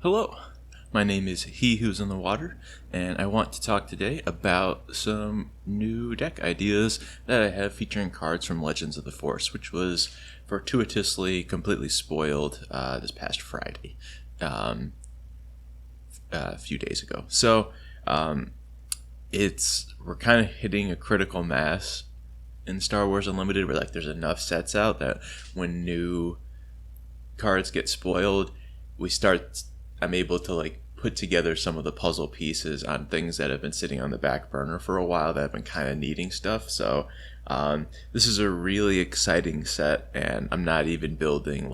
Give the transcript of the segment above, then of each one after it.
Hello, my name is He Who's in the Water, and I want to talk today about some new deck ideas that I have featuring cards from Legends of the Force, which was fortuitously completely spoiled this past Friday, a few days ago. So we're kind of hitting a critical mass in Star Wars Unlimited, where there's enough sets out that when new cards get spoiled, I'm able to put together some of the puzzle pieces on things that have been sitting on the back burner for a while that have been kind of needing stuff. So this is a really exciting set, and I'm not even building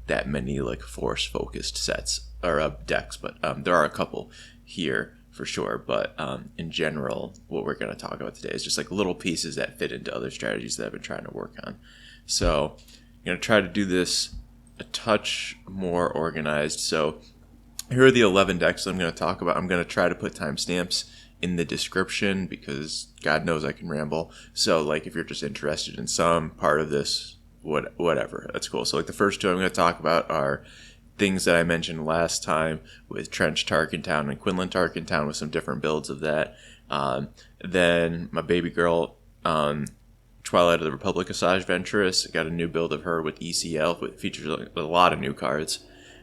that many Force focused sets or decks, but there are a couple here for sure. But in general, what we're going to talk about today is just little pieces that fit into other strategies that I've been trying to work on. So I'm going to try to do this a touch more organized. So here are the 11 decks that I'm going to talk about. I'm going to try to put timestamps in the description because God knows I can ramble. So if you're just interested in some part of this, whatever, that's cool. So the first two I'm going to talk about are things that I mentioned last time with Trench Tarkintown and Quinlan Tarkintown with some different builds of that. Then my baby girl, Twilight of the Republic Asajj Ventress. I got a new build of her with ECL, which features a lot of new cards.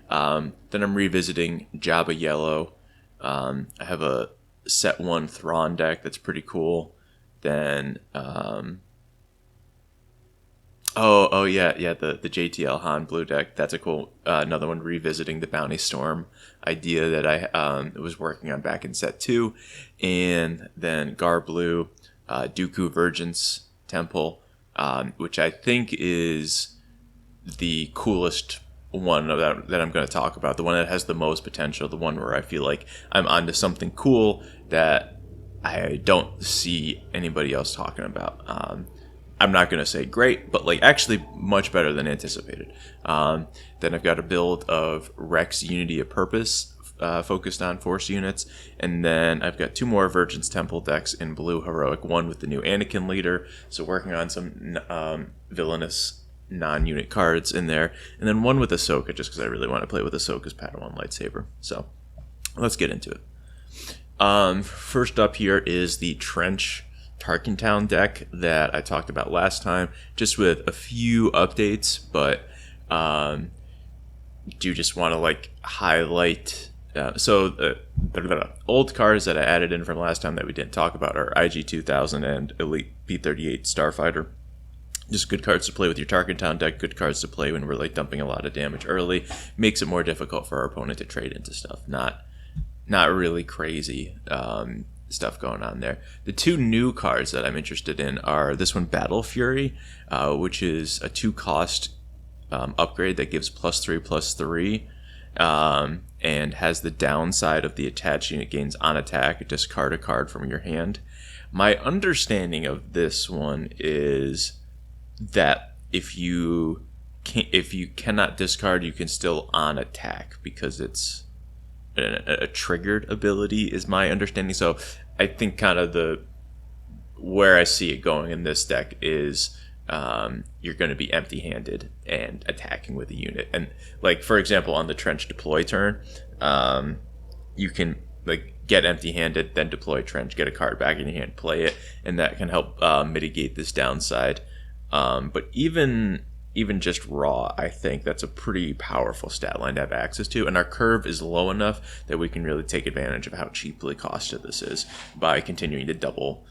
Then I'm revisiting Jabba Yellow. I have a set 1 Thrawn deck that's pretty cool. Then the JTL Han Blue deck, that's a cool another one, revisiting the Bounty Storm idea that I was working on back in set 2. And then Gar Blue, Dooku Vergence Temple, which I think is the coolest one of that I'm going to talk about, the one that has the most potential, the one where I feel like I'm onto something cool that I don't see anybody else talking about. I'm not going to say great, but actually much better than anticipated. Then I've got a build of Rex Unity of Purpose, focused on Force units, and then I've got 2 more Vergence Temple decks in blue heroic, one with the new Anakin leader, so working on some villainous non-unit cards in there, and then one with Ahsoka, just because I really want to play with Ahsoka's Padawan lightsaber. So let's get into it. First up here is the Trench Tarkintown deck that I talked about last time, just with a few updates, but do just want to highlight. Old cards that I added in from last time that we didn't talk about are IG 2000 and Elite P38 Starfighter. Just good cards to play with your Tarkintown deck, good cards to play when we're dumping a lot of damage early. Makes it more difficult for our opponent to trade into stuff. Not really crazy stuff going on there. The 2 new cards that I'm interested in are this one, Battle Fury, which is a 2-cost upgrade that gives +3/+3, and has the downside of the attached unit gains on attack, discard a card from your hand. My understanding of this one is that if you cannot discard, you can still on attack because it's a triggered ability, is my understanding. So I think kind of where I see it going in this deck is you're going to be empty-handed and attacking with a unit. And for example, on the Trench deploy turn, you can get empty-handed, then deploy Trench, get a card back in your hand, play it, and that can help mitigate this downside. But even just raw, I think that's a pretty powerful stat line to have access to, and our curve is low enough that we can really take advantage of how cheaply costed this is by continuing to double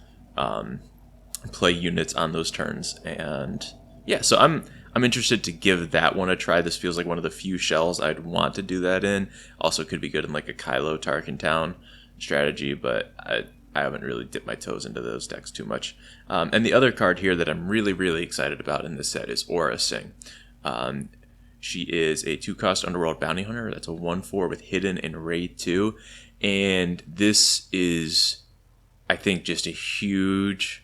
play units on those turns. And yeah, so I'm interested to give that one a try. This feels like one of the few shells I'd want to do that in. Also could be good in a Kylo Tarkintown strategy, but I haven't really dipped my toes into those decks too much. And the other card here that I'm really, really excited about in this set is Aura Singh. She is a 2-cost Underworld Bounty Hunter. That's a 1/4 with Hidden and Raid 2. And this is, I think, just a huge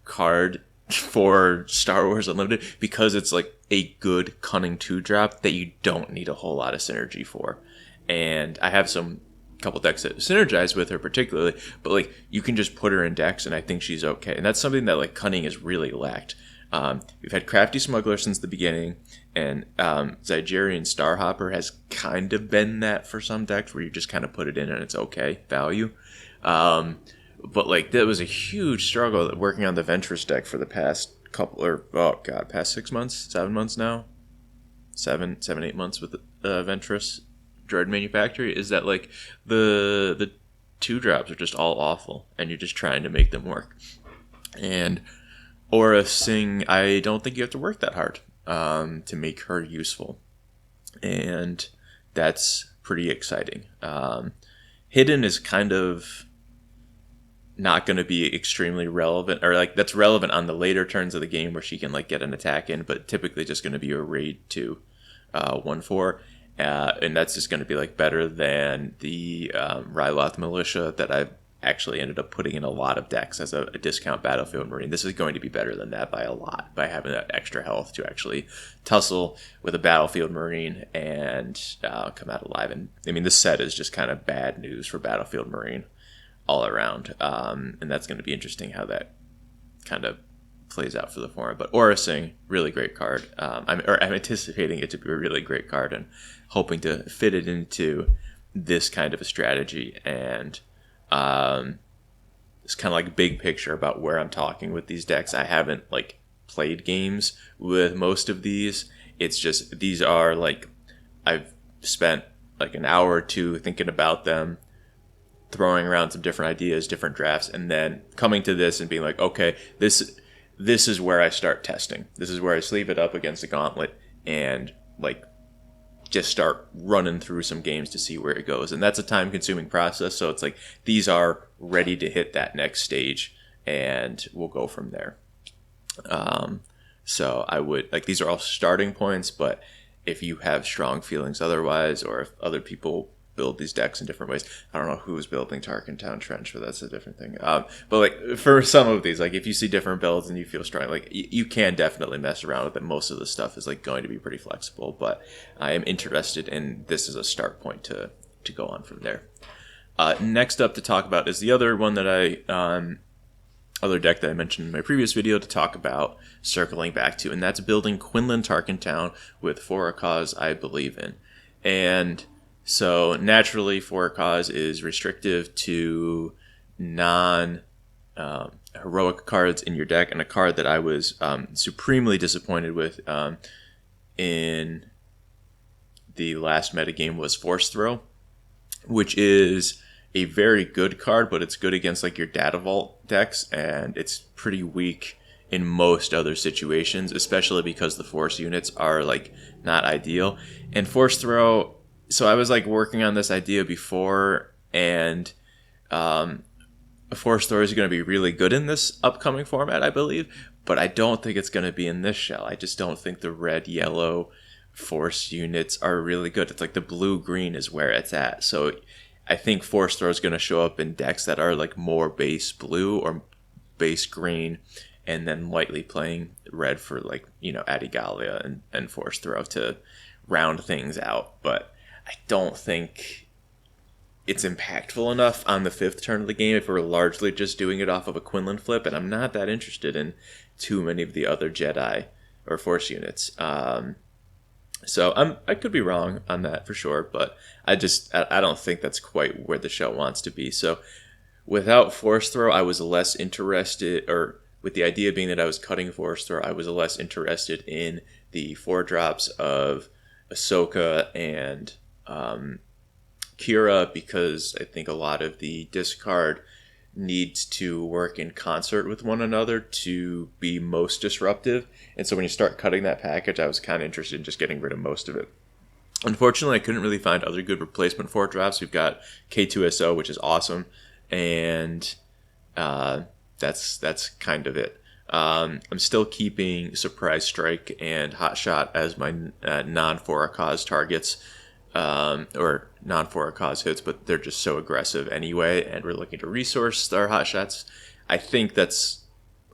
card for Star Wars Unlimited because it's a good Cunning 2-drop that you don't need a whole lot of synergy for. And I have some couple decks that synergize with her particularly, but you can just put her in decks and I think she's okay. And that's something that Cunning has really lacked. We've had Crafty Smuggler since the beginning, and Zygerian Starhopper has kind of been that for some decks, where you just kind of put it in and it's okay value. But like that was a huge struggle working on the Ventress deck for the past past 6 months, 7 months now, 8 months with Ventress Droid Manufactory, is that like the 2-drops are just all awful, and you're just trying to make them work. And Aura Singh, I don't think you have to work that hard to make her useful, and that's pretty exciting. Hidden is kind of not going to be extremely relevant, or like that's relevant on the later turns of the game where she can like get an attack in, but typically just going to be a raid to 1/4, and that's just going to be like better than the Ryloth Militia that I've actually ended up putting in a lot of decks as a discount Battlefield Marine. This is going to be better than that by a lot, by having that extra health to actually tussle with a Battlefield Marine and come out alive. And I mean, this set is just kind of bad news for Battlefield Marine all around, and that's going to be interesting how that kind of plays out for the format. But Aura Singh, really great card. I'm anticipating it to be a really great card and hoping to fit it into this kind of a strategy. And it's kind of like big picture about where I'm talking with these decks. I haven't like played games with most of these. It's just these are like I've spent like an hour or two thinking about them, throwing around some different ideas, different drafts, and then coming to this and being like, okay, this is where I start testing. This is where I sleeve it up against a gauntlet and like just start running through some games to see where it goes. And that's a time-consuming process, so it's like these are ready to hit that next stage, and we'll go from there. So I would like, these are all starting points, but if you have strong feelings otherwise, or if other people build these decks in different ways. I don't know who's building Tarkintown Trench, but that's a different thing. But like for some of these, like if you see different builds and you feel strong, like you can definitely mess around with it. Most of the stuff is like going to be pretty flexible, but I am interested in this as a start point to go on from there. Next up to talk about is the other one that other deck that I mentioned in my previous video to talk about, circling back to, and that's building Quinlan Tarkintown with For a Cause I Believe in. And so naturally, For a Cause is restrictive to non-heroic cards in your deck, and a card that I was supremely disappointed with in the last metagame was Force Throw, which is a very good card, but it's good against like your Data Vault decks, and it's pretty weak in most other situations, especially because the Force units are like not ideal. And Force Throw, so I was like working on this idea before, and a Force Throw is going to be really good in this upcoming format, I believe, but I don't think it's going to be in this shell. I just don't think the red-yellow Force units are really good. It's like the blue-green is where it's at. So I think Force Throw is going to show up in decks that are like more base blue or base green, and then lightly playing red for like, Adigalia and Force Throw to round things out. But I don't think it's impactful enough on the 5th turn of the game if we're largely just doing it off of a Quinlan flip, and I'm not that interested in too many of the other Jedi or Force units. So I could be wrong on that for sure, but I don't think that's quite where the show wants to be. So without Force Throw, I was less interested, or with the idea being that I was cutting Force Throw, I was less interested in the 4-drops of Ahsoka and Kira, because I think a lot of the discard needs to work in concert with one another to be most disruptive. And so when you start cutting that package, I was kind of interested in just getting rid of most of it. Unfortunately, I couldn't really find other good replacement 4-drops. We've got K2SO, which is awesome, and that's kind of it. I'm still keeping Surprise Strike and Hot Shot as my non-For a Cause targets, or non-For a Cause hits, but they're just so aggressive anyway, and we're looking to resource our Hot Shots. I think that's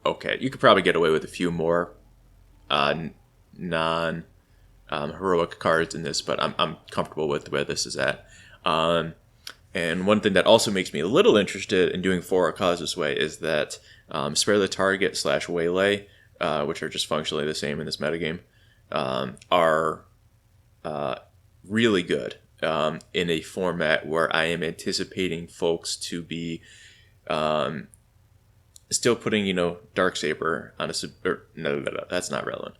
okay. You could probably get away with a few more non-heroic cards in this, but I'm comfortable with where this is at. And one thing that also makes me a little interested in doing For a Cause this way is that Spare the Target / Waylay which are just functionally the same in this metagame, are really good in a format where I am anticipating folks to be still putting, Darksaber on no, that's not relevant.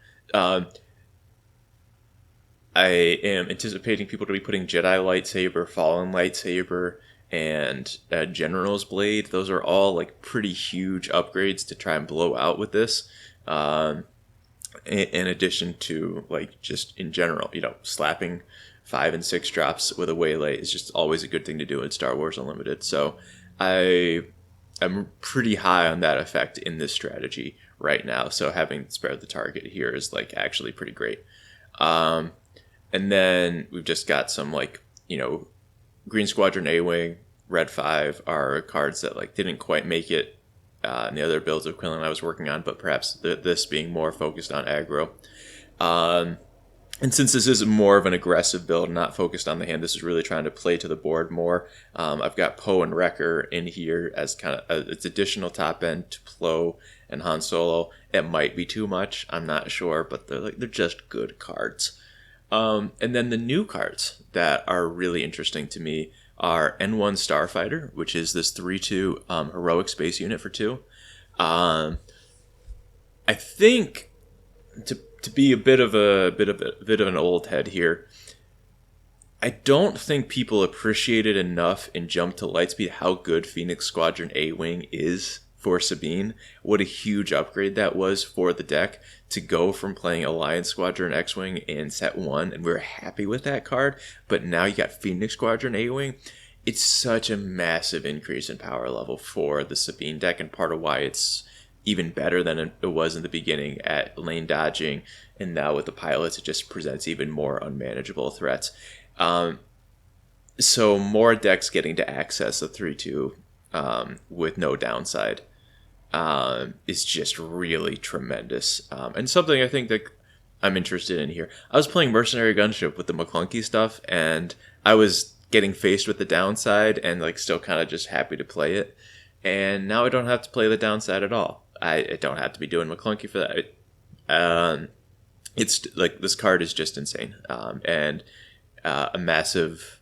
I am anticipating people to be putting Jedi Lightsaber, Fallen Lightsaber, and General's Blade. Those are all like pretty huge upgrades to try and blow out with this. In addition to like just in general, slapping 5 and 6 drops with a waylay is just always a good thing to do in Star Wars Unlimited. So I'm pretty high on that effect in this strategy right now. So having spared the target here is like actually pretty great. And then we've just got some like, Green Squadron A-Wing, Red 5 are cards that like didn't quite make it in the other builds of Quinlan I was working on, but perhaps this being more focused on aggro. And since this is more of an aggressive build, not focused on the hand, this is really trying to play to the board more. I've got Poe and Wrecker in here as kind of its additional top end to Plo and Han Solo. It might be too much, I'm not sure, but they're just good cards. And then the new cards that are really interesting to me are N1 Starfighter, which is this 3/2 heroic space unit for 2. I think to be a bit of an old head here, I don't think people appreciated enough in Jump to Lightspeed how good Phoenix Squadron A-Wing is for Sabine. What a huge upgrade that was for the deck to go from playing Alliance Squadron X-Wing in set 1, and we were happy with that card, but now you got Phoenix Squadron A-Wing. It's such a massive increase in power level for the Sabine deck, and part of why it's even better than it was in the beginning at lane dodging, and now with the pilots it just presents even more unmanageable threats. So more decks getting to access a 3/2 with no downside is just really tremendous, and something I think that I'm interested in here. I was playing Mercenary Gunship with the McClunky stuff, and I was getting faced with the downside and like still kind of just happy to play it, and now I don't have to play the downside at all. I don't have to be doing McClunky for that. It's like this card is just insane, and a massive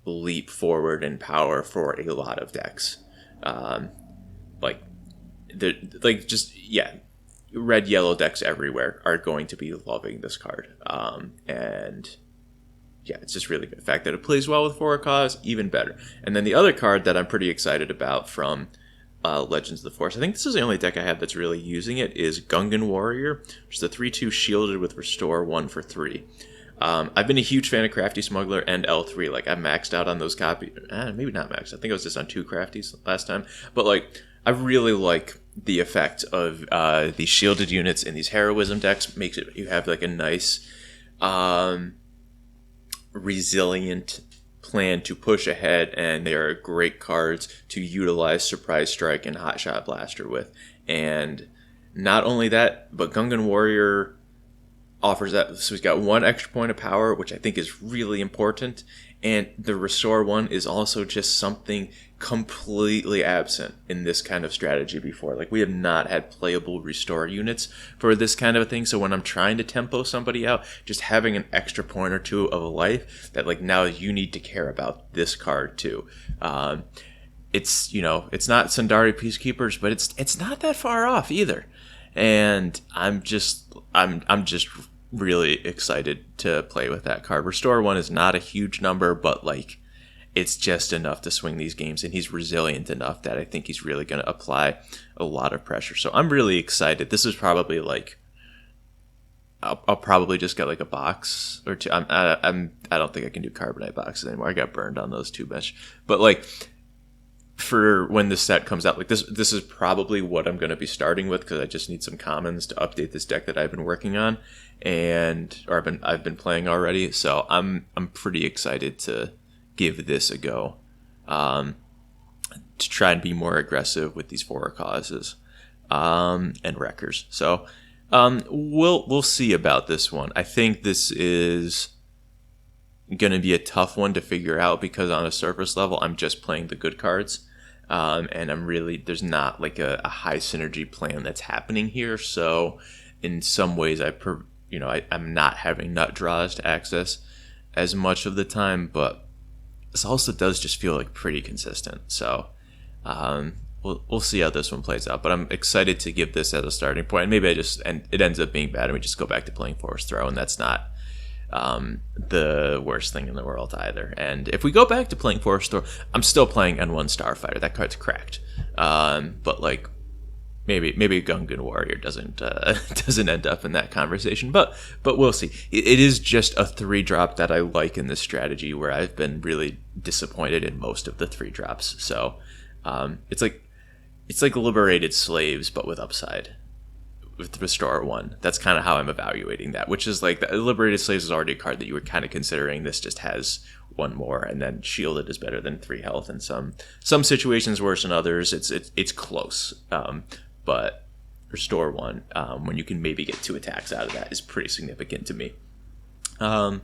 leap forward in power for a lot of decks. Red yellow decks everywhere are going to be loving this card, and yeah, it's just really good. The fact that it plays well with For a Cause, even better. And then the other card that I'm pretty excited about from Legends of the Force, I think this is the only deck I have that's really using it, is Gungan Warrior, which is a 3/2 shielded with Restore 1 for 3. I've been a huge fan of Crafty Smuggler and L3. Like, I maxed out on those copies. Maybe not maxed. I think I was just on 2 Crafties last time. But, like, I really like the effect of these shielded units in these heroism decks. Makes it, you have, like, a nice resilient plan to push ahead, and they are great cards to utilize Surprise Strike and Hotshot Blaster with. And not only that, but Gungan Warrior offers that. So he's got 1 extra point of power, which I think is really important. And the Restore 1 is also just something completely absent in this kind of strategy before. Like, we have not had playable Restore units for this kind of a thing. So when I'm trying to tempo somebody out, just having an extra point or 2 of a life, that like now you need to care about this card too. It's, it's not Sundari Peacekeepers, but it's not that far off either. And I'm just really excited to play with that card. Restore 1 is not a huge number, but like it's just enough to swing these games, and he's resilient enough that I think he's really going to apply a lot of pressure. So I'm really excited. This is probably like I'll probably just get like a box or 2. I don't think I can do Carbonite boxes anymore. I got burned on those too much. But like for when this set comes out, like this is probably what I'm going to be starting with, because I just need some commons to update this deck that I've been working on, I've been playing already. So I'm pretty excited to give this a go, to try and be more aggressive with these For a Causes and Wreckers. So we'll see about this one. I think this is going to be a tough one to figure out, because on a surface level I'm just playing the good cards, and there's not like a high synergy plan that's happening here. So in some ways, I'm not having nut draws to access as much of the time, but this also does just feel like pretty consistent. So we'll see how this one plays out. But I'm excited to give this as a starting point. And maybe it ends up being bad, and we just go back to playing Force Throw, and that's not the worst thing in the world either. And if we go back to playing Force Throw, I'm still playing N1 Starfighter. That card's cracked. But like maybe Gungan Warrior doesn't end up in that conversation. But we'll see. It is just a 3-drop that I like in this strategy, where I've been really disappointed in most of the 3-drops. So it's like Liberated Slaves, but with upside. With Restore 1. That's kind of how I'm evaluating that, which is like the Liberated Slaves is already a card that you were kind of considering. This just has 1 more, and then Shielded is better than 3 health in some situations, worse than others. It's close, but Restore 1, when you can maybe get 2 attacks out of that, is pretty significant to me. Yeah,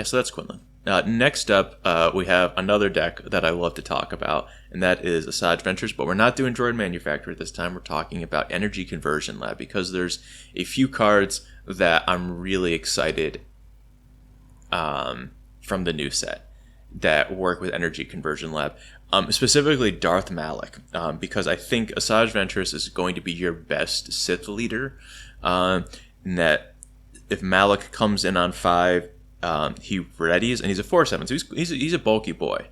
so that's Quinlan. Next up, we have another deck that I love to talk about, and that is Asajj Ventress, but we're not doing Droid Manufacturer this time. We're talking about Energy Conversion Lab, because there's a few cards that I'm really excited from the new set that work with Energy Conversion Lab. Specifically Darth Malak, because I think Asajj Ventress is going to be your best Sith leader, and that if Malak comes in on 5, he readies, and he's a 4/7, so he's a bulky boy,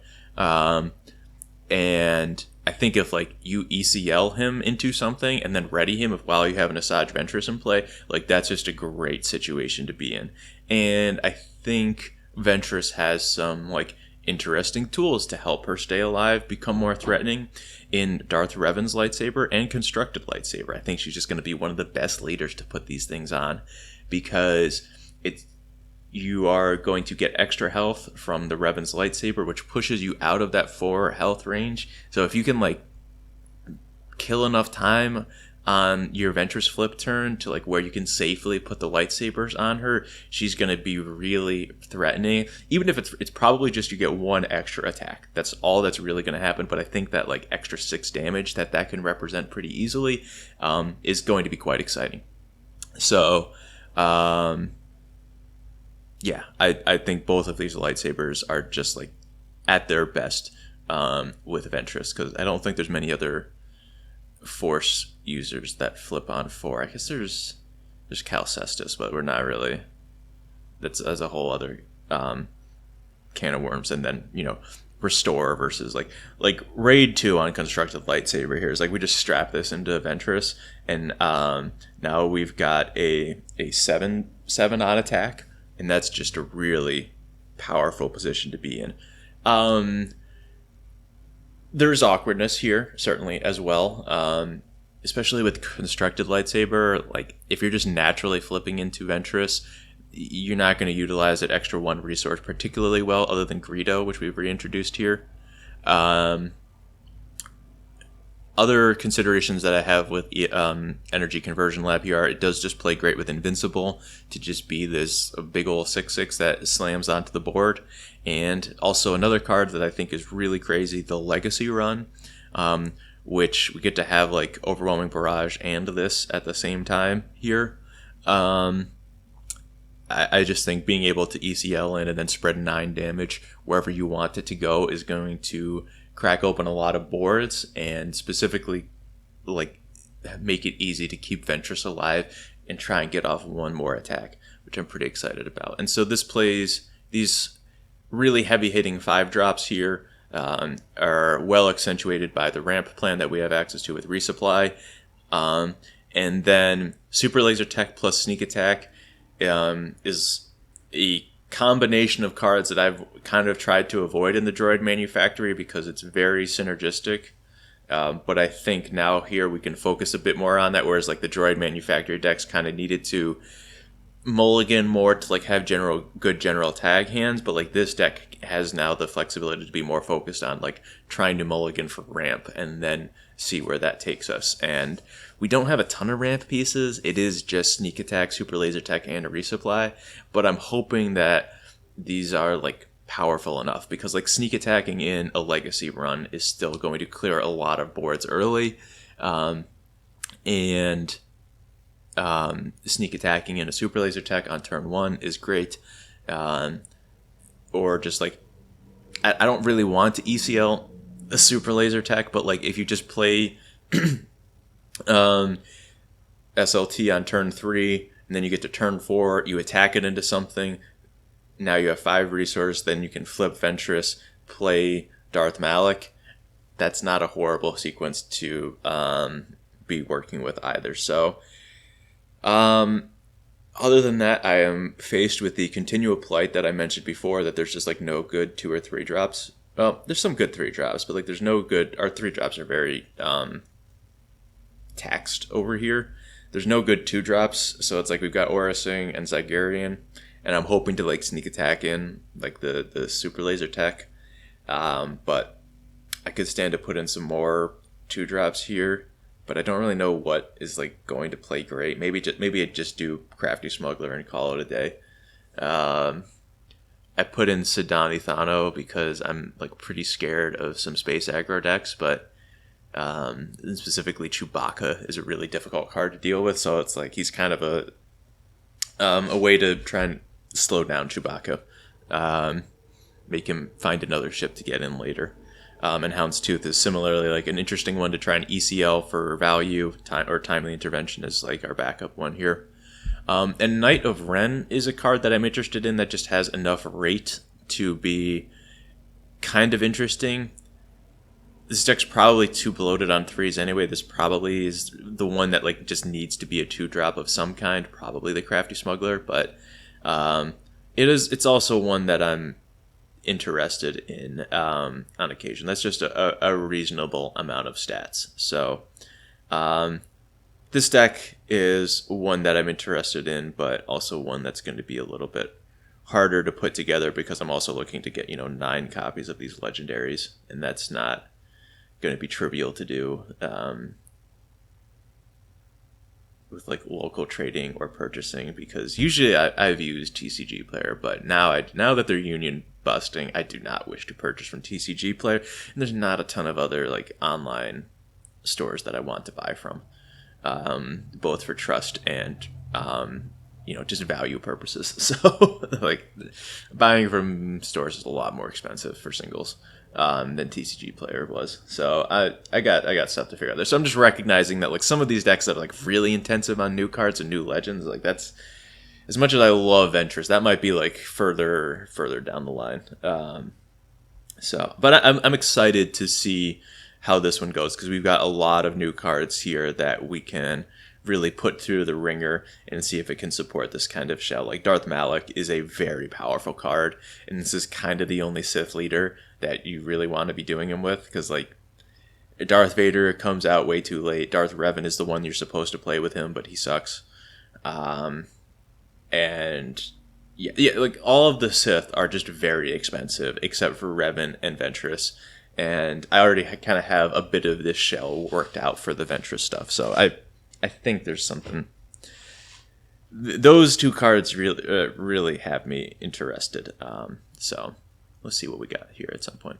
and I think if like you ECL him into something and then ready him while you have an Asajj Ventress in play, like that's just a great situation to be in. And I think Ventress has some like interesting tools to help her stay alive, become more threatening in Darth Revan's lightsaber and constructed lightsaber. I think she's just going to be one of the best leaders to put these things on, because you are going to get extra health from the Revan's lightsaber, which pushes you out of that 4 health range. So if you can like kill enough time on your Ventress flip turn to like where you can safely put the lightsabers on her, she's going to be really threatening. Even if it's probably just you get 1 extra attack. That's all that's really going to happen. But I think that like extra 6 damage that can represent pretty easily is going to be quite exciting. So yeah, I think both of these lightsabers are just like at their best with Ventress, because I don't think there's many other Force users that flip on 4. I guess there's Cal Kestis, but we're not really. That's as a whole other can of worms. And then Restore versus like Raid 2 on constructed lightsaber here is like we just strap this into Ventress, and now we've got a 7/7 on attack. And that's just a really powerful position to be in. There's awkwardness here, certainly, as well. Especially with constructed lightsaber. Like, if you're just naturally flipping into Ventress, you're not going to utilize that extra 1 resource particularly well, other than Greedo, which we've reintroduced here. Other considerations that I have with Energy Conversion Lab here are it does just play great with Invincible to just be this big ol' 6/6 that slams onto the board. And also another card that I think is really crazy, the Legacy Run, which we get to have like Overwhelming Barrage and this at the same time here. I just think being able to ECL in and then spread 9 damage wherever you want it to go is going to crack open a lot of boards, and specifically like make it easy to keep Ventress alive and try and get off 1 more attack, which I'm pretty excited about. And so this plays these really heavy hitting 5-drops here are well accentuated by the ramp plan that we have access to with Resupply, and then Super Laser Tech plus Sneak Attack is a combination of cards that I've kind of tried to avoid in the Droid Manufactory because it's very synergistic. But I think now here we can focus a bit more on that, whereas like the Droid Manufactory decks kind of needed to mulligan more to like have good general tag hands, but like this deck has now the flexibility to be more focused on like trying to mulligan for ramp and then see where that takes us. And we don't have a ton of ramp pieces. It is just Sneak Attack, Super Laser Tech, and a Resupply, but I'm hoping that these are like powerful enough, because like sneak attacking in a legacy run is still going to clear a lot of boards early, and sneak attacking in a super laser tech on turn 1 is great, or just like I don't really want to ECL a super laser tech, but like if you just play SLT on turn 3 and then you get to turn 4, you attack it into something. Now you have 5 resource, then you can flip Ventress, play Darth Malak. That's not a horrible sequence to be working with either. So, other than that, I am faced with the continual plight that I mentioned before, that there's just like no good 2 or 3 drops. Well, there's some good 3 drops, but like there's no good. Our 3 drops are very taxed over here. There's no good 2 drops, so it's like we've got Aura Sing and Zygerian. And I'm hoping to like sneak attack in like the super laser tech, but I could stand to put in some more 2 drops here. But I don't really know what is like going to play great. Maybe I just do Crafty Smuggler and call it a day. I put in Sidani Thano because I'm like pretty scared of some space aggro decks, but specifically Chewbacca is a really difficult card to deal with. So it's like he's kind of a way to try and slow down Chewbacca, make him find another ship to get in later. And Houndstooth is similarly like an interesting one to try and ECL for value, timely intervention is like our backup one here. And Knight of Ren is a card that I'm interested in that just has enough rate to be kind of interesting. This deck's probably too bloated on 3s anyway. This probably is the one that like just needs to be a 2-drop of some kind, probably the Crafty Smuggler, but it's also one that I'm interested in on occasion. That's just a reasonable amount of stats. So this deck is one that I'm interested in, but also one that's going to be a little bit harder to put together because I'm also looking to get 9 copies of these legendaries, and that's not going to be trivial to do with like local trading or purchasing, because usually I've used TCG Player, but now that they're union busting, I do not wish to purchase from TCG Player, and there's not a ton of other like online stores that I want to buy from, both for trust and just value purposes. So like buying from stores is a lot more expensive for singles than TCG Player was. So I got stuff to figure out there. So I'm just recognizing that like some of these decks that are like really intensive on new cards and new legends, like that's, as much as I love Ventress, that might be like further down the line. But I'm excited to see how this one goes, because we've got a lot of new cards here that we can really put through the ringer and see if it can support this kind of shell. Like Darth Malak is a very powerful card, and this is kind of the only Sith leader that you really want to be doing him with, because like Darth Vader comes out way too late. Darth Revan is the one you're supposed to play with him, but he sucks. And yeah, like all of the Sith are just very expensive except for Revan and Ventress. And I already kind of have a bit of this shell worked out for the Ventress stuff. So I think there's something. Those 2 cards really have me interested. So let's see what we got here at some point.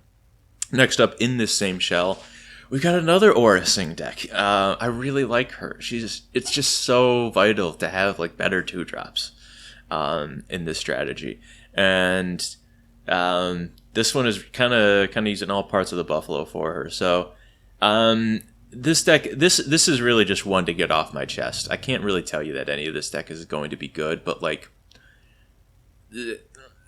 Next up, in this same shell, we've got another Aura Sing deck. I really like her. It's just so vital to have like better 2-drops in this strategy. And this one is kind of using all parts of the buffalo for her. So this deck, this is really just one to get off my chest. I can't really tell you that any of this deck is going to be good, but like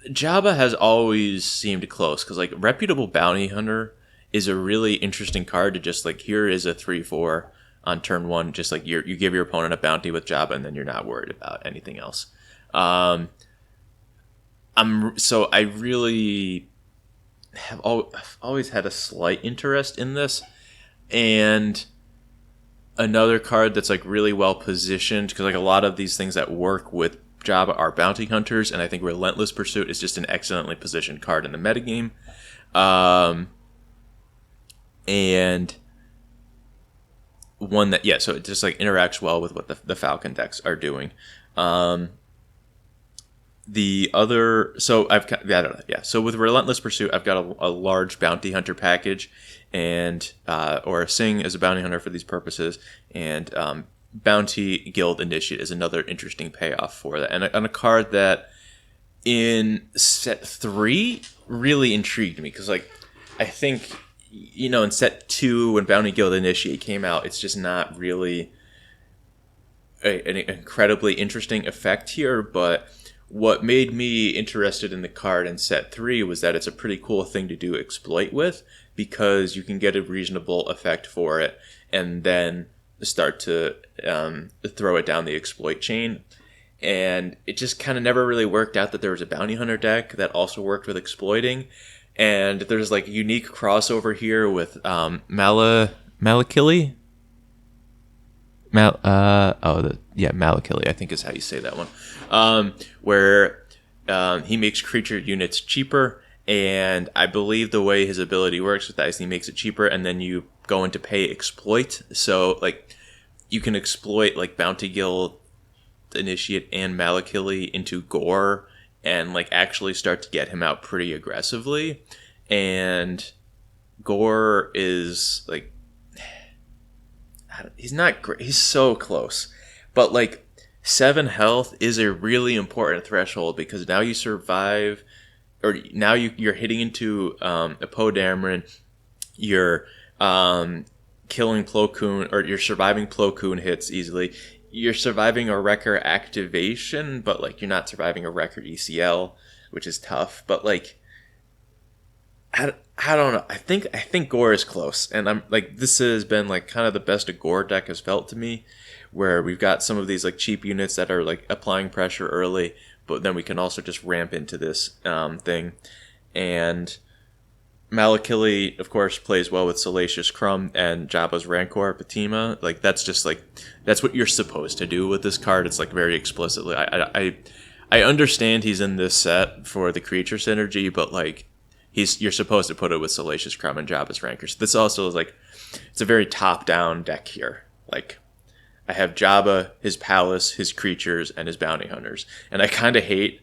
Jabba has always seemed close, because like Reputable Bounty Hunter is a really interesting card to just like, here is a 3/4 on turn 1, just like you give your opponent a bounty with Jabba and then you're not worried about anything else. I really have always had a slight interest in this. And another card that's like really well positioned, because like a lot of these things that work with Jabba are bounty hunters, and I think Relentless Pursuit is just an excellently positioned card in the metagame. And one that, so it just like interacts well with what the Falcon decks are doing. The other, so I've got, I don't know, yeah. So with Relentless Pursuit, I've got a large bounty hunter package, and or a Sing as a bounty hunter for these purposes, and Bounty Guild Initiate is another interesting payoff for that, and a card that in set 3 really intrigued me because, like, I think, you know, in set 2 when Bounty Guild Initiate came out, it's just not really an incredibly interesting effect here, but what made me interested in the card in set 3 was that it's a pretty cool thing to do exploit with, because you can get a reasonable effect for it and then start to throw it down the exploit chain. And it just kind of never really worked out that there was a bounty hunter deck that also worked with exploiting. And there's like unique crossover here with Malakili? Malakili, I think is how you say that one. Where he makes creature units cheaper, and I believe the way his ability works with that is he makes it cheaper, and then you go into pay exploit. So like you can exploit like Bounty Guild Initiate and Malakili into Gore and like actually start to get him out pretty aggressively. And Gore is like, he's not great. He's so close, but like 7 health is a really important threshold, because now you survive, or now you're hitting into a Poe Dameron, you're killing Plo Koon, or you're surviving Plo Koon hits easily. You're surviving a Wrecker activation, but like you're not surviving a Wrecker ECL, which is tough. But like, I don't know. I think Gore is close, and I'm like, this has been like kind of the best a Gore deck has felt to me, where we've got some of these like cheap units that are like applying pressure early, but then we can also just ramp into this thing. And Malakili, of course, plays well with Salacious Crumb and Jabba's Rancor Patima. Like that's just like, that's what you're supposed to do with this card. It's like very explicitly. I understand he's in this set for the creature synergy, but like you're supposed to put it with Salacious Crumb and Jabba's Rancor. So this also is like, it's a very top-down deck here. Like, I have Jabba, his palace, his creatures, and his bounty hunters. And I kind of hate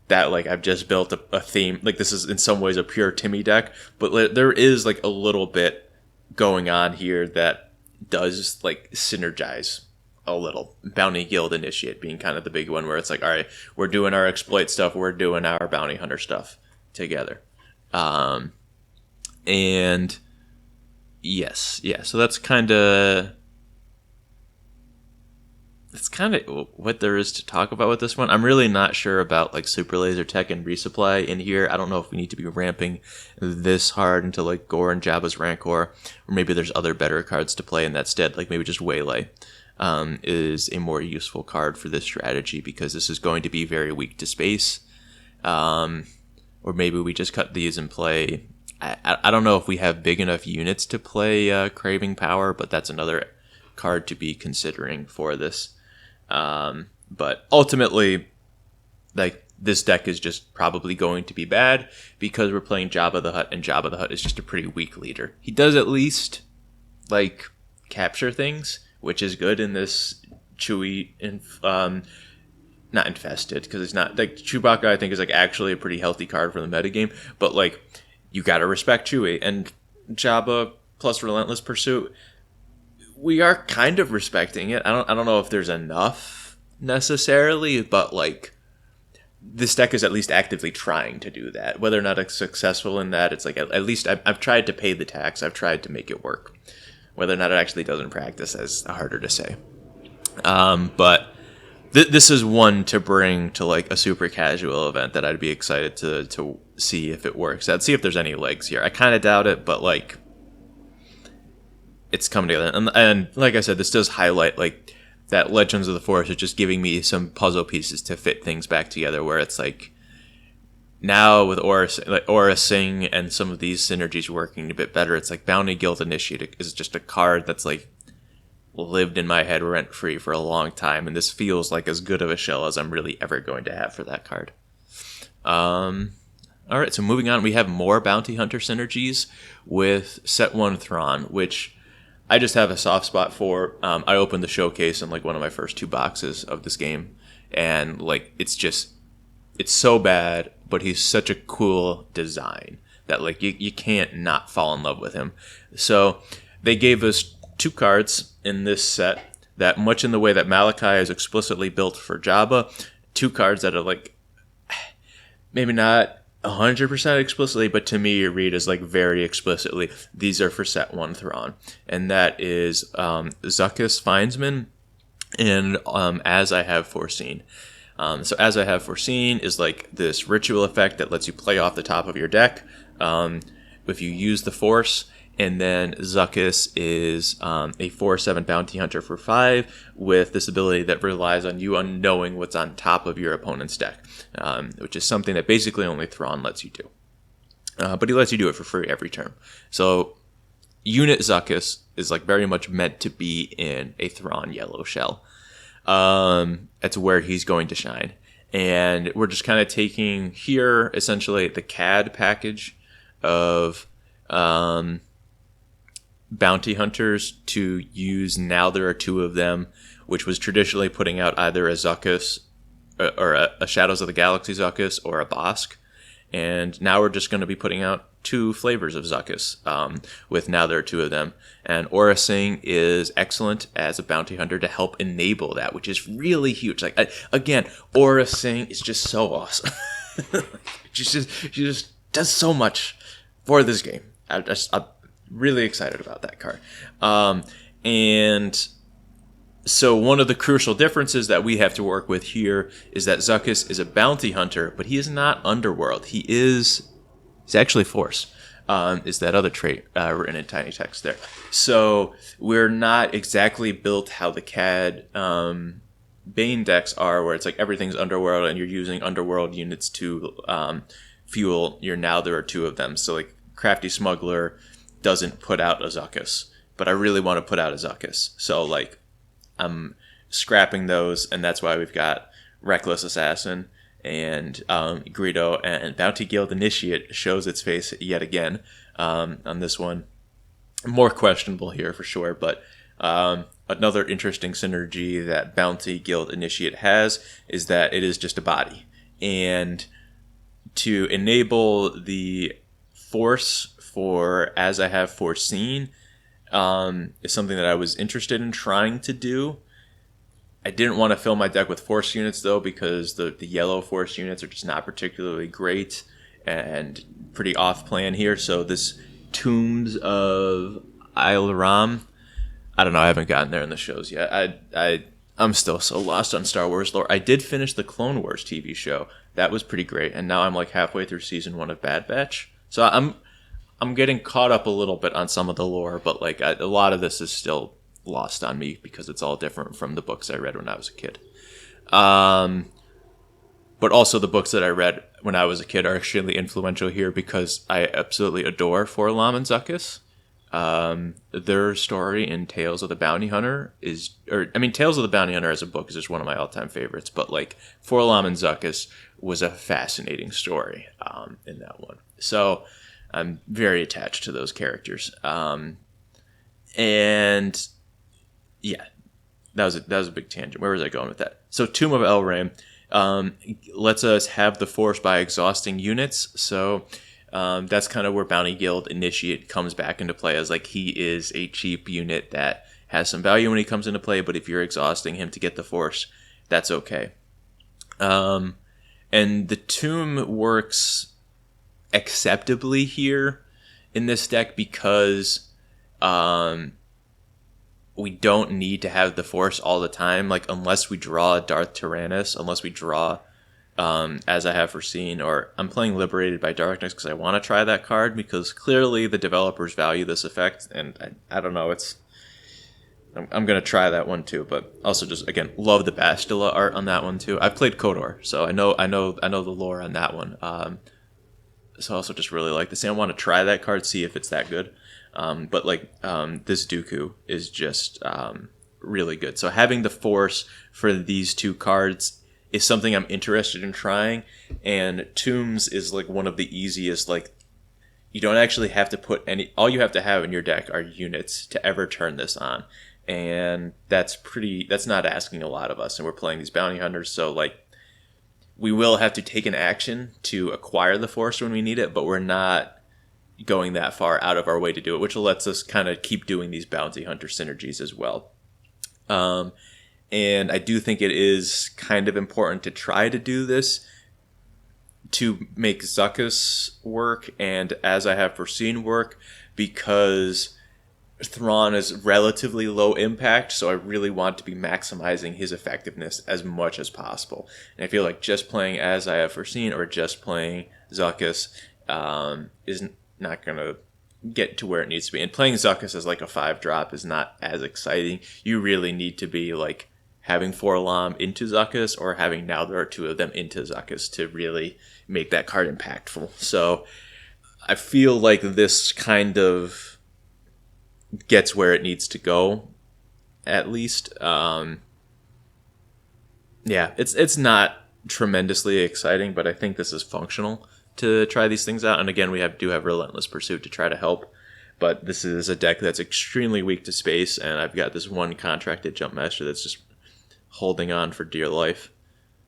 that, like, I've just built a theme. Like, this is in some ways a pure Timmy deck, but there is, like, a little bit going on here that does, like, synergize a little. Bounty Guild Initiate being kind of the big one, where it's like, all right, we're doing our exploit stuff, we're doing our bounty hunter stuff together. And yes, yeah, so that's kind of what there is to talk about with this one. I'm really not sure about like Super Laser Tech and Resupply in here. I don't know if we need to be ramping this hard into like Gore and Jabba's Rancor, or maybe there's other better cards to play in that stead. Like maybe just Waylay is a more useful card for this strategy, because this is going to be very weak to space. Or maybe we just cut these and play. I don't know if we have big enough units to play Craving Power, but that's another card to be considering for this. But ultimately, like, this deck is just probably going to be bad because we're playing Jabba the Hutt, and Jabba the Hutt is just a pretty weak leader. He does at least like capture things, which is good in this Chewie not infested, because it's not like Chewbacca. I think is like actually a pretty healthy card for the metagame, but like you gotta respect Chewie, and Jabba plus Relentless Pursuit, we are kind of respecting it. I don't know if there's enough necessarily, but like this deck is at least actively trying to do that. Whether or not it's successful in that, it's like at least I've tried to pay the tax. I've tried to make it work. Whether or not it actually does in practice is harder to say. But this is one to bring to like a super casual event that I'd be excited to see if it works. I'd see if there's any legs here. I kind of doubt it, but like it's coming together. And like I said, this does highlight like that Legends of the Force is just giving me some puzzle pieces to fit things back together, where it's like now with Aura Sing and some of these synergies working a bit better, it's like Bounty Guild Initiate is just a card that's like lived in my head rent free for a long time, and this feels like as good of a shell as I'm really ever going to have for that card. All right, so moving on, we have more Bounty Hunter synergies with Set 1 Thrawn, which I just have a soft spot for. I opened the showcase in like one of my first 2 boxes of this game, and like it's just it's so bad, but he's such a cool design that like you can't not fall in love with him. So they gave us 2 cards in this set that, much in the way that Malachi is explicitly built for Jabba, 2 cards that are like maybe not 100% explicitly, but to me read as like very explicitly, these are for set 1 Thrawn, and that is Zuckuss Finesman and As I Have Foreseen. So As I Have Foreseen is like this ritual effect that lets you play off the top of your deck if you use the Force. And then Zuckuss is a 4/7 bounty hunter for 5 with this ability that relies on you knowing what's on top of your opponent's deck, which is something that basically only Thrawn lets you do. But he lets you do it for free every turn. So Unit Zuckuss is like very much meant to be in a Thrawn yellow shell. That's where he's going to shine. And we're just kind of taking here essentially the CAD package of bounty hunters to use. Now there are 2 of them, which was traditionally putting out either a Zuckuss or a Shadows of the Galaxy Zuckuss or a Bosk. And now we're just going to be putting out 2 flavors of Zuckuss, with now there are 2 of them. And Aura Singh is excellent as a bounty hunter to help enable that, which is really huge. Like, again, Aura Singh is just so awesome. she just does so much for this game. I'm really excited about that card. And so one of the crucial differences that we have to work with here is that Zuckuss is a bounty hunter, but he is not Underworld. He's actually Force. Is that other trait written in tiny text there. So we're not exactly built how the CAD Bane decks are, where it's like everything's Underworld and you're using Underworld units to fuel your now there are 2 of them. So like Crafty Smuggler doesn't put out a Zuckuss, but I really want to put out a Zuckuss. So like I'm scrapping those, and that's why we've got Reckless Assassin and Greedo, and Bounty Guild Initiate shows its face yet again on this one. More questionable here for sure, but another interesting synergy that Bounty Guild Initiate has is that it is just a body. And to enable the Force for As I Have Foreseen is something that I was interested in trying to do. I didn't want to fill my deck with Force units, though, because the yellow Force units are just not particularly great and pretty off-plan here. So this Tombs of Isle Ram, I don't know, I haven't gotten there in the shows yet. I'm still so lost on Star Wars lore. I did finish the Clone Wars TV show. That was pretty great, and now I'm like halfway through season 1 of Bad Batch. So I'm getting caught up a little bit on some of the lore, but like a lot of this is still lost on me because it's all different from the books I read when I was a kid. But also the books that I read when I was a kid are extremely influential here because I absolutely adore 4-LOM and Zuckuss. Their story in Tales of the Bounty Hunter Tales of the Bounty Hunter as a book is just one of my all-time favorites, but like 4-LOM and Zuckuss was a fascinating story in that one. So I'm very attached to those characters. And yeah, that was a big tangent. Where was I going with that? So Tomb of Elraim lets us have the Force by exhausting units. So that's kind of where Bounty Guild Initiate comes back into play, as like he is a cheap unit that has some value when he comes into play, but if you're exhausting him to get the Force, that's okay. And the Tomb works acceptably here in this deck because we don't need to have the Force all the time. Like, unless we draw Darth Tyrannus, unless we draw As I Have Foreseen, or I'm playing Liberated by Darkness because I want to try that card, because clearly the developers value this effect, and I don't know, I'm going to try that one too, but also just, again, love the Bastila art on that one too. I've played KOTOR, so I know the lore on that one. So I also just really like this, and I want to try that card, see if it's that good. But like this Dooku is just really good. So having the Force for these 2 cards is something I'm interested in trying. And Tombs is like one of the easiest. Like, you don't actually have to put all you have to have in your deck are units to ever turn this on. And that's not asking a lot of us. And we're playing these bounty hunters, so like we will have to take an action to acquire the Force when we need it, but we're not going that far out of our way to do it, which lets us kind of keep doing these bounty hunter synergies as well. And I do think it is kind of important to try to do this to make Zuckuss work and As I Have Foreseen work, because Thrawn is relatively low impact, so I really want to be maximizing his effectiveness as much as possible. And I feel like just playing As I Have Foreseen or just playing Zuckuss is not going to get to where it needs to be. And playing Zuckuss as like a 5-drop is not as exciting. You really need to be like having 4 Lam into Zuckuss or having now there are 2 of them into Zuckuss to really make that card impactful. So I feel like this kind of gets where it needs to go, at least. Yeah, it's not tremendously exciting, but I think this is functional to try these things out. And again, we do have Relentless Pursuit to try to help, but this is a deck that's extremely weak to space, and I've got this one contracted Jump Master that's just holding on for dear life.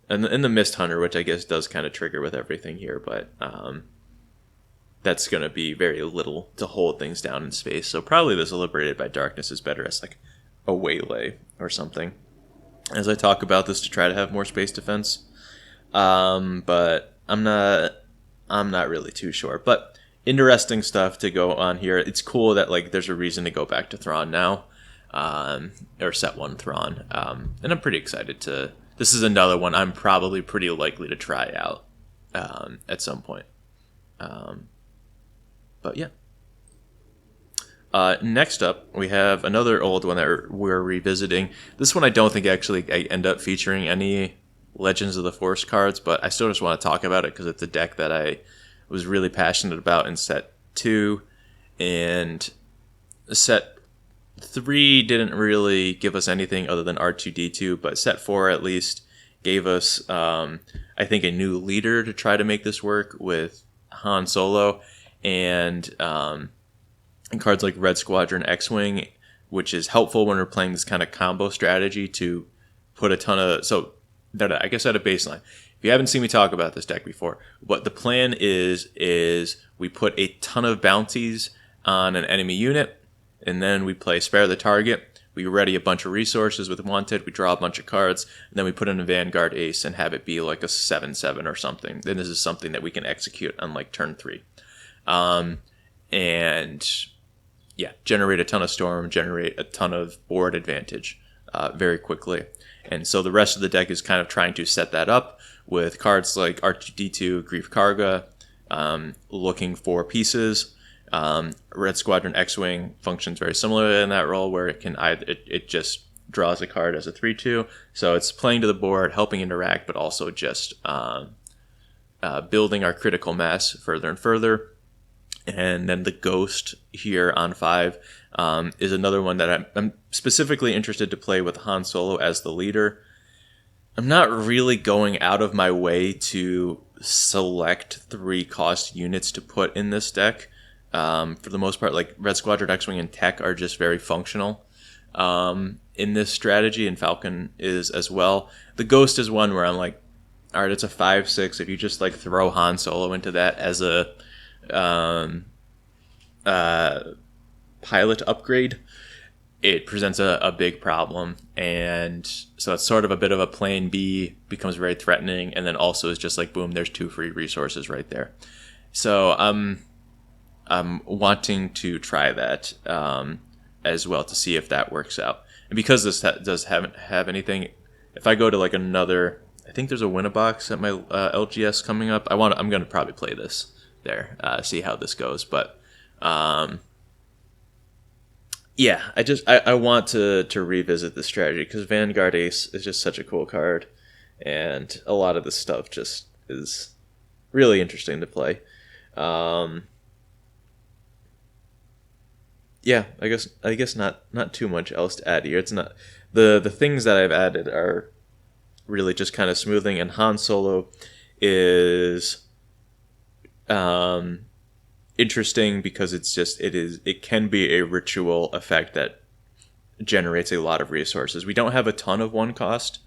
And the Mist Hunter, which I guess does kind of trigger with everything here, but that's going to be very little to hold things down in space. So probably this Liberated by Darkness is better as like a waylay or something, as I talk about this to try to have more space defense. But I'm not really too sure. But interesting stuff to go on here. It's cool that like there's a reason to go back to Thrawn now, or set 1 Thrawn. And I'm pretty excited to. This is another one I'm probably pretty likely to try out at some point. But yeah. Next up, we have another old one that we're revisiting. This one I don't think actually I end up featuring any Legends of the Force cards, but I still just want to talk about it because it's a deck that I was really passionate about in set 2. And set 3 didn't really give us anything other than R2-D2, but set 4 at least gave us, I think, a new leader to try to make this work with Han Solo, and cards like Red Squadron X-Wing, which is helpful when we're playing this kind of combo strategy to put a ton of... So, I guess at a baseline, if you haven't seen me talk about this deck before, what the plan is we put a ton of bounties on an enemy unit, and then we play Spare the Target. We ready a bunch of resources with Wanted. We draw a bunch of cards, and then we put in a Vanguard Ace and have it be like a 7/7 or something. Then this is something that we can execute on like turn 3. And yeah, generate a ton of Storm, generate a ton of board advantage very quickly. And so the rest of the deck is kind of trying to set that up with cards like R2-D2, Grief Karga, looking for pieces. Red Squadron X-Wing functions very similar in that role, where it can it just draws a card as a 3/2, so it's playing to the board, helping interact, but also just building our critical mass further and further. And then the Ghost here on 5 is another one that I'm specifically interested to play with Han Solo as the leader. I'm not really going out of my way to select 3-cost units to put in this deck. For the most part, like Red Squadron X-Wing and Tech are just very functional in this strategy, and Falcon is as well. The Ghost is one where I'm like, all right, it's a 5/6. If you just like throw Han Solo into that as a pilot upgrade, it presents a big problem, and so it's sort of a bit of a plan B, becomes very threatening, and then also is just like, boom, there's 2 free resources right there. So I'm wanting to try that as well to see if that works out. And because this haven't have anything, if I go to like another, I think there's a Win-A-Box at my LGS coming up. I'm going to probably play this there, see how this goes. But yeah, I want to revisit this strategy because Vanguard Ace is just such a cool card, and a lot of this stuff just is really interesting to play. Yeah, I guess not too much else to add here. It's not the things that I've added are really just kind of smoothing, and Han Solo is interesting because it can be a ritual effect that generates a lot of resources. We don't have a ton of 1 cost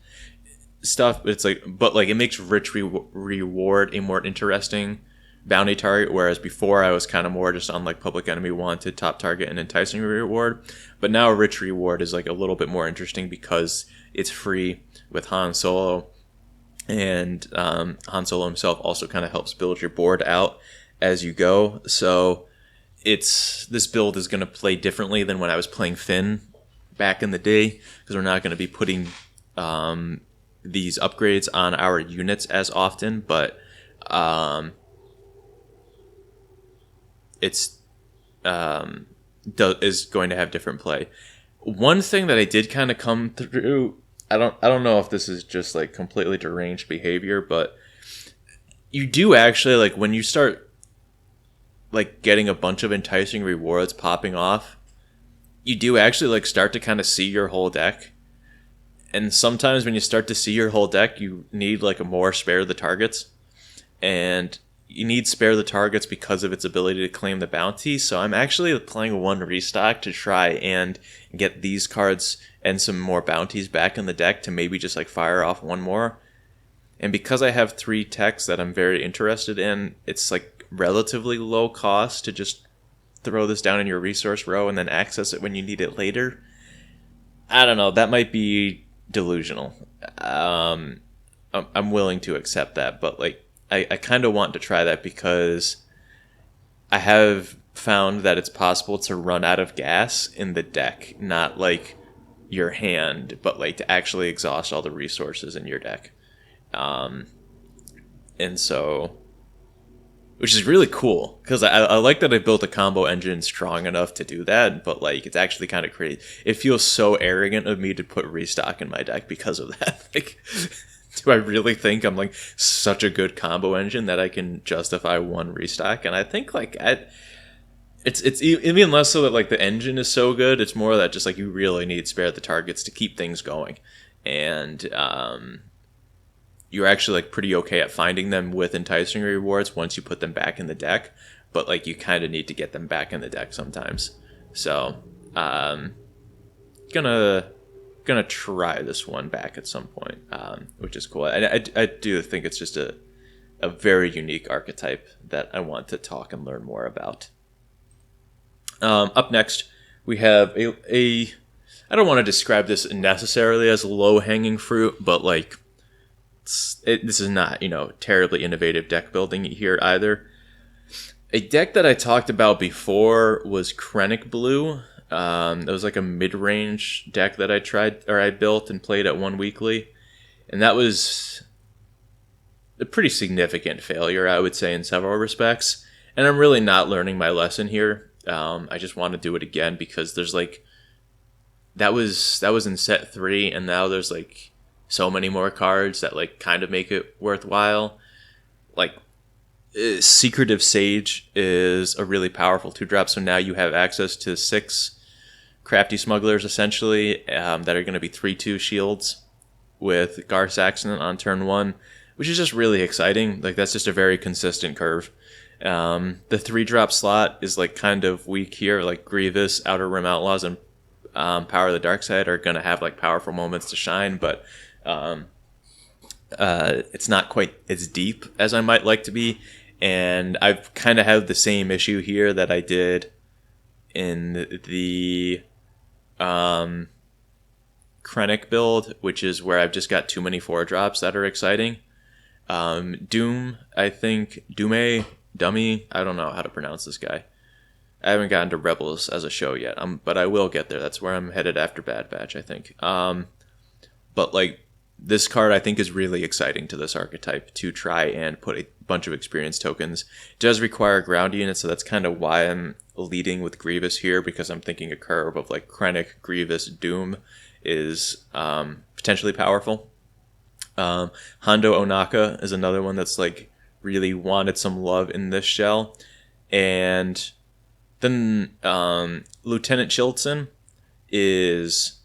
stuff. It's like, but like it makes rich reward a more interesting bounty target, whereas before I was kind of more just on like public enemy wanted, top target, and enticing reward. But now a rich reward is like a little bit more interesting because it's free with Han Solo, and Han Solo himself also kind of helps build your board out as you go. So this build is going to play differently than when I was playing Finn back in the day, because we're not going to be putting these upgrades on our units as often, but is going to have different play. One thing that I did kind of come through, I don't know if this is just like completely deranged behavior, but you do actually, like, when you start like getting a bunch of enticing rewards popping off, you do actually like start to kind of see your whole deck. And sometimes when you start to see your whole deck, you need like a more spare the targets, and you need spare the targets because of its ability to claim the bounty. So I'm actually playing one restock to try and get these cards and some more bounties back in the deck to maybe just like fire off one more. And because I have 3 techs that I'm very interested in, it's like relatively low cost to just throw this down in your resource row and then access it when you need it later. I don't know, that might be delusional. I'm willing to accept that, but like I kind of want to try that because I have found that it's possible to run out of gas in the deck, not like your hand, but like to actually exhaust all the resources in your deck. And so, which is really cool, because I like that I built a combo engine strong enough to do that, but like it's actually kind of crazy. It feels so arrogant of me to put restock in my deck because of that. Like, do I really think I'm like such a good combo engine that I can justify one restock? And I think like it's even less so that like the engine is so good. It's more that just like you really need spare the targets to keep things going, and you're actually like pretty okay at finding them with enticing rewards once you put them back in the deck, but like you kind of need to get them back in the deck sometimes. So gonna try this one back at some point, which is cool. And I do think it's just a very unique archetype that I want to talk and learn more about. Up next, we have a I don't want to describe this necessarily as low-hanging fruit, but like this is not, terribly innovative deck building here either. A deck that I talked about before was Krennic Blue. It was like a mid-range deck that I built and played at 1 weekly, and that was a pretty significant failure, I would say, in several respects. And I'm really not learning my lesson here. I just want to do it again because there's like that was in set 3, and now there's like so many more cards that like kind of make it worthwhile. Like Secretive Sage is a really powerful 2-drop, so now you have access to 6 Crafty Smugglers essentially that are going to be 3/2 shields with Gar Saxon on turn 1, which is just really exciting. Like that's just a very consistent curve. The 3-drop slot is like kind of weak here. Like Grievous, Outer Rim Outlaws, and Power of the Dark Side are going to have like powerful moments to shine, but it's not quite as deep as I might like to be. And I've kind of had the same issue here that I did in the Krennic build, which is where I've just got too many 4-drops that are exciting. Dummy, I don't know how to pronounce this guy. I haven't gotten to Rebels as a show yet, but I will get there. That's where I'm headed after Bad Batch, I think. But like this card, I think, is really exciting to this archetype to try and put a bunch of experience tokens. It does require ground units, so that's kind of why I'm leading with Grievous here, because I'm thinking a curve of like Krennic, Grievous, Doom is potentially powerful. Hondo Onaka is another one that's like really wanted some love in this shell. And then Lieutenant Chilton is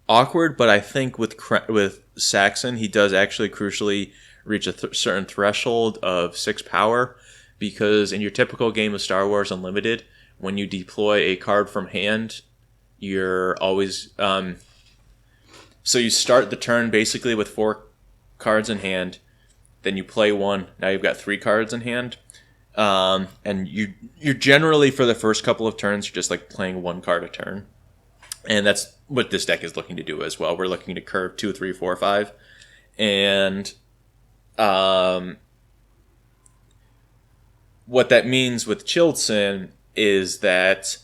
awkward, but I think with Saxon, he does actually crucially reach a certain threshold of 6 power, because in your typical game of Star Wars Unlimited, when you deploy a card from hand, you're always So you start the turn basically with 4 cards in hand. Then you play 1. Now you've got 3 cards in hand. And you're generally, for the first couple of turns, you're just like playing 1 card a turn. And that's what this deck is looking to do as well. We're looking to curve 2, 3, 4, 5. And what that means with Chilton is that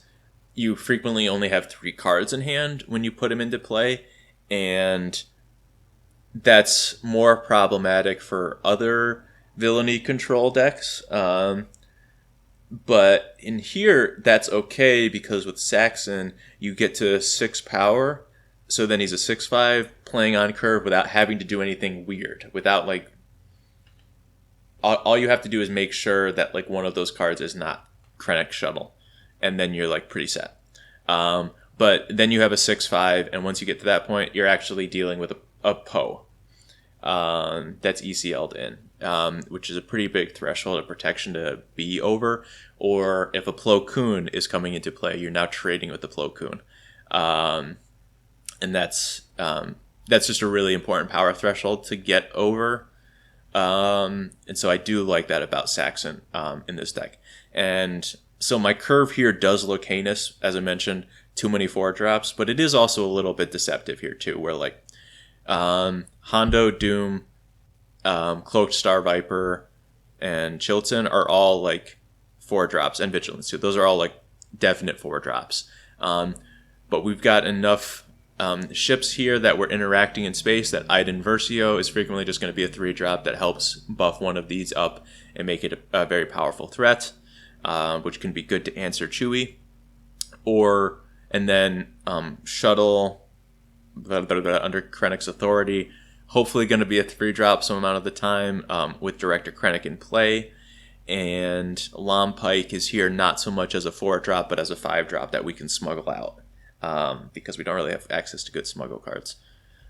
you frequently only have 3 cards in hand when you put him into play. And that's more problematic for other villainy control decks. But in here, that's okay because with Saxon, you get to 6 power. So then he's a 6/5 playing on curve without having to do anything weird. Without like, all you have to do is make sure that like one of those cards is not Krennic Shuttle, and then you're like pretty set. But then you have a 6/5, and once you get to that point, you're actually dealing with a Poe that's ECL'd in. Which is a pretty big threshold of protection to be over. Or if a Plo Koon is coming into play, you're now trading with the Plo Koon. And that's just a really important power threshold to get over. And so I do like that about Saxon in this deck. And so my curve here does look heinous, as I mentioned, too many 4-drops, but it is also a little bit deceptive here too, where like Hondo, Doom, Cloaked Star Viper, and Chilton are all like 4-drops, and Vigilance too. Those are all like definite 4-drops. But we've got enough ships here that we're interacting in space that Iden Versio is frequently just going to be a 3-drop that helps buff one of these up and make it a very powerful threat, which can be good to answer Chewie. And then Shuttle under Krennic's authority, hopefully going to be a 3-drop some amount of the time with Director Krennic in play. And Lom Pike is here not so much as a 4-drop, but as a 5-drop that we can smuggle out. Because we don't really have access to good smuggle cards.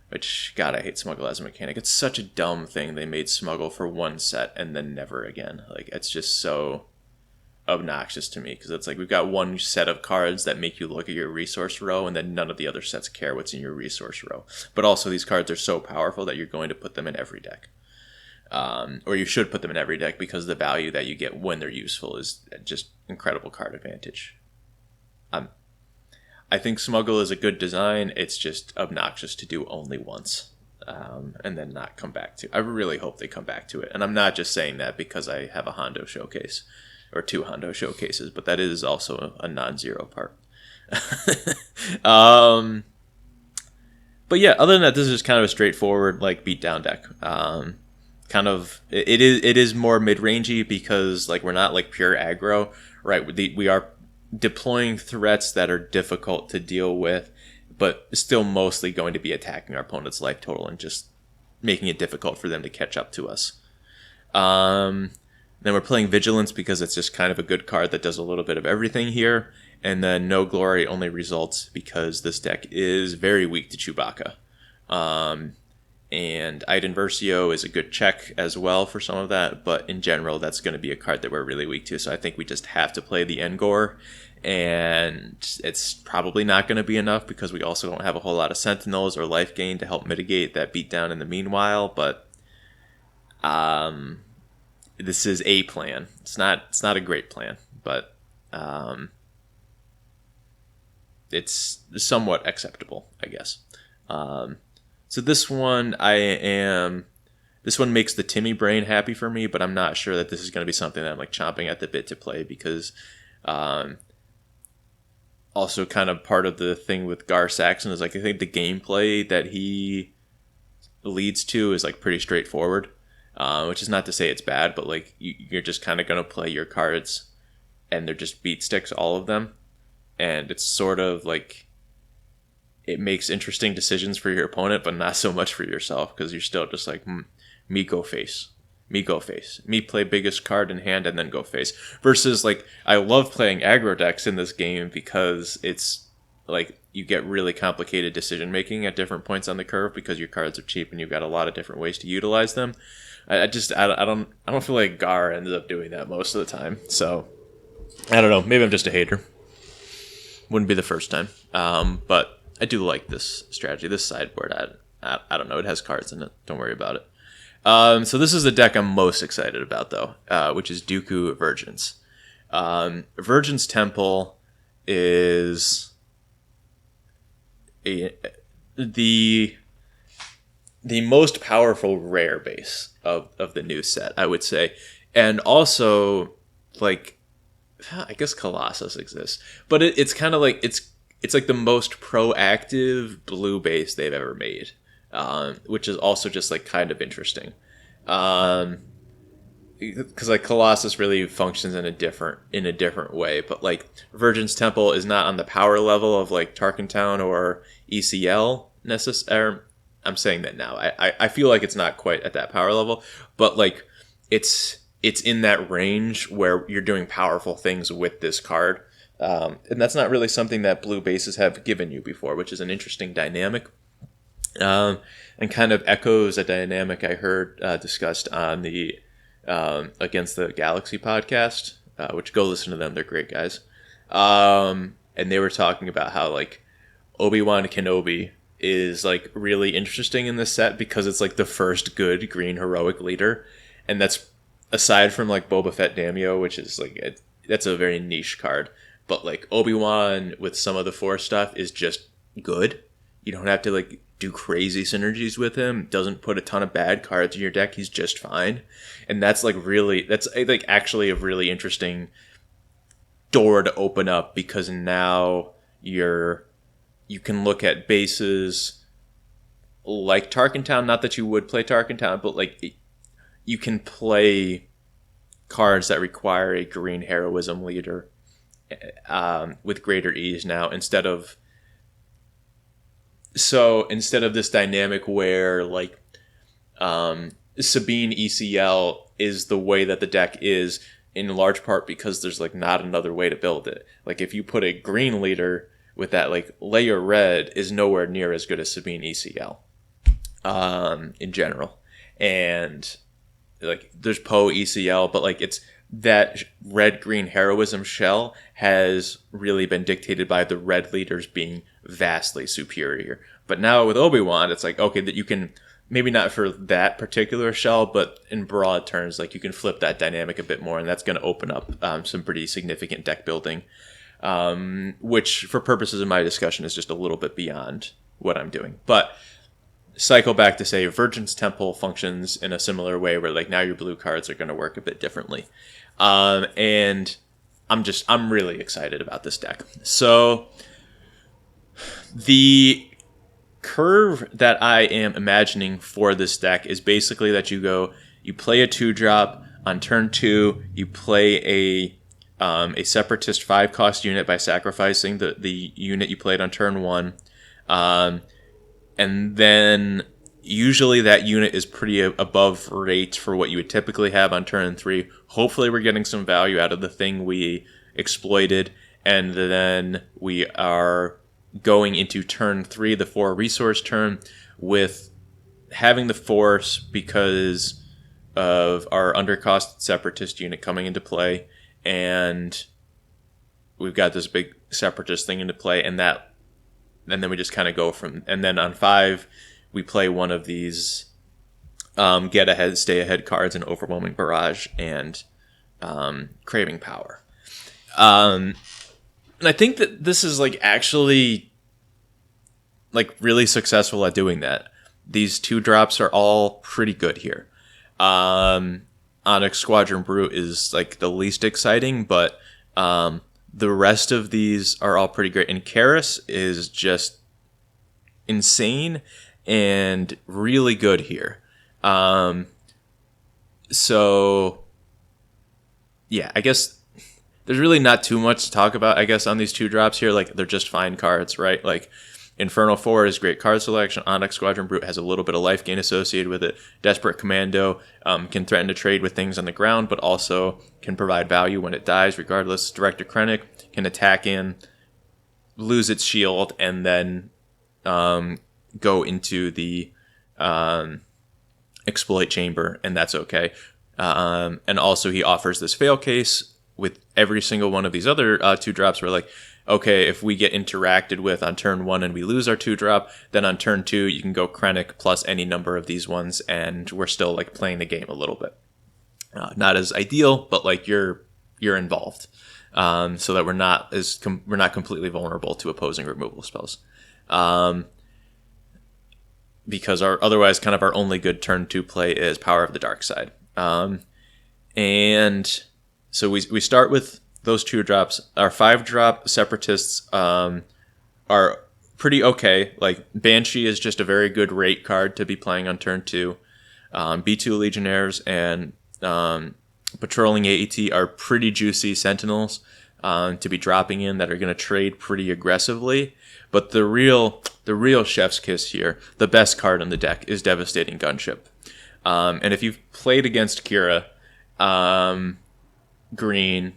Which, God, I hate smuggle as a mechanic. It's such a dumb thing they made smuggle for 1 set and then never again. Like, it's just so obnoxious to me, because it's like we've got 1 set of cards that make you look at your resource row, and then none of the other sets care what's in your resource row. But also these cards are so powerful that you're going to put them in every deck. Or you should put them in every deck, because the value that you get when they're useful is just incredible card advantage. I think Smuggle is a good design. It's just obnoxious to do only once, and then not come back to. I really hope they come back to it. And I'm not just saying that because I have a Hondo showcase, or 2 Hondo showcases, but that is also a non-zero part. But yeah, other than that, this is just kind of a straightforward like beatdown deck. It is more mid-rangey because like we're not like pure aggro, right? We are deploying threats that are difficult to deal with, but still mostly going to be attacking our opponent's life total and just making it difficult for them to catch up to us. Then we're playing Vigilance because it's just kind of a good card that does a little bit of everything here. And then No Glory only results because this deck is very weak to Chewbacca. And Iden Versio is a good check as well for some of that, but in general, that's going to be a card that we're really weak to. So I think we just have to play the Engor, and it's probably not going to be enough because we also don't have a whole lot of Sentinels or life gain to help mitigate that beatdown in the meanwhile. But this is a plan. It's not a great plan, but it's somewhat acceptable, I guess. So this one makes the Timmy brain happy for me, but I'm not sure that this is going to be something that I'm like chomping at the bit to play because also kind of part of the thing with Gar Saxon is like I think the gameplay that he leads to is like pretty straightforward, which is not to say it's bad, but like you're just kind of going to play your cards and they're just beat sticks, all of them, and it's sort of like it makes interesting decisions for your opponent, but not so much for yourself because you're still just like, me go face. Me go face. Me play biggest card in hand and then go face. Versus, like, I love playing aggro decks in this game because it's, like, you get really complicated decision-making at different points on the curve because your cards are cheap and you've got a lot of different ways to utilize them. I don't feel like Gar ends up doing that most of the time. So, I don't know. Maybe I'm just a hater. Wouldn't be the first time. But I do like this strategy. This sideboard, I don't know. It has cards in it. Don't worry about it. So this is the deck I'm most excited about, though, which is Dooku Vergence. Vergence Temple is the most powerful rare base of the new set, I would say. And also, like, I guess Colossus exists. But it's kind of like, it's like the most proactive blue base they've ever made. Which is also just, like, kind of interesting. Because, like, Colossus really functions in a different way. But, like, Vergence Temple is not on the power level of, like, Tarkintown or ECL necessarily. I'm saying that now. I feel like it's not quite at that power level, but, like, it's in that range where you're doing powerful things with this card. And that's not really something that blue bases have given you before, which is an interesting dynamic. And kind of echoes a dynamic I heard discussed on the Against the Galaxy podcast, which go listen to them. They're great guys. And they were talking about how, like, Obi-Wan Kenobi is, like, really interesting in this set because it's, like, the first good green heroic leader. And that's aside from, like, Boba Fett Daimyo, which is, like, that's a very niche card. But, like, Obi-Wan with some of the Force stuff is just good. You don't have to, like, do crazy synergies with him. Doesn't put a ton of bad cards in your deck. He's just fine. And that's, like, actually a really interesting door to open up, because now you can look at bases like Tarkintown. Not that you would play Tarkintown, but, like, you can play cards that require a green heroism leader with greater ease now, instead of this dynamic where, like, Sabine ECL is the way that the deck is, in large part because there's, like, not another way to build it. Like, if you put a green leader with that, like, layer red is nowhere near as good as Sabine ECL in general. And, like, there's Poe ECL, but, like, it's that red-green heroism shell has really been dictated by the red leaders being vastly superior. But now with Obi-Wan, it's like, okay, that you can, maybe not for that particular shell, but in broad terms, like, you can flip that dynamic a bit more, and that's going to open up some pretty significant deck building, which for purposes of my discussion is just a little bit beyond what I'm doing. But cycle back to say Vergence Temple functions in a similar way, where, like, now your blue cards are going to work a bit differently. And I'm really excited about this deck. So the curve that I am imagining for this deck is basically that you play a 2-drop on turn 2, you play a Separatist 5-cost unit by sacrificing the unit you played on turn 1, and then usually that unit is pretty above rate for what you would typically have on turn 3. Hopefully we're getting some value out of the thing we exploited, and then we are going into turn 3, the 4 resource turn, with having the Force because of our undercost Separatist unit coming into play, and we've got this big Separatist thing into play, and then we just kind of go from, and then on 5 we play one of these get ahead, stay ahead cards in Overwhelming Barrage and Craving Power. And I think that this is, like, actually, like, really successful at doing that. These 2-drops are all pretty good here. Onyx Squadron Brute is, like, the least exciting, but the rest of these are all pretty great. And Karis is just insane and really good here. So, yeah, I guess there's really not too much to talk about, I guess, on these 2-drops here. Like, they're just fine cards, right? Like, Infernal 4 is great card selection. Onyx Squadron Brute has a little bit of life gain associated with it. Desperate Commando can threaten to trade with things on the ground, but also can provide value when it dies, regardless. Director Krennic can attack in, lose its shield, and then go into the exploit chamber, and that's okay. And also he offers this fail case with every single one of these other 2-drops where, like, okay, if we get interacted with on turn 1 and we lose our 2-drop, then on turn 2 you can go Krennic plus any number of these ones, and we're still like playing the game a little bit. Not as ideal, but like you're involved, so that we're not completely vulnerable to opposing removal spells. Because otherwise kind of our only good turn 2 play is Power of the Dark Side. And so we start with those 2-drops. Our 5-drop Separatists are pretty okay. Like Banshee is just a very good rate card to be playing on turn 2. B2 Legionnaires and Patrolling AET are pretty juicy Sentinels to be dropping in that are going to trade pretty aggressively. But the real chef's kiss here, the best card on the deck, is Devastating Gunship. And if you've played against Kira, green,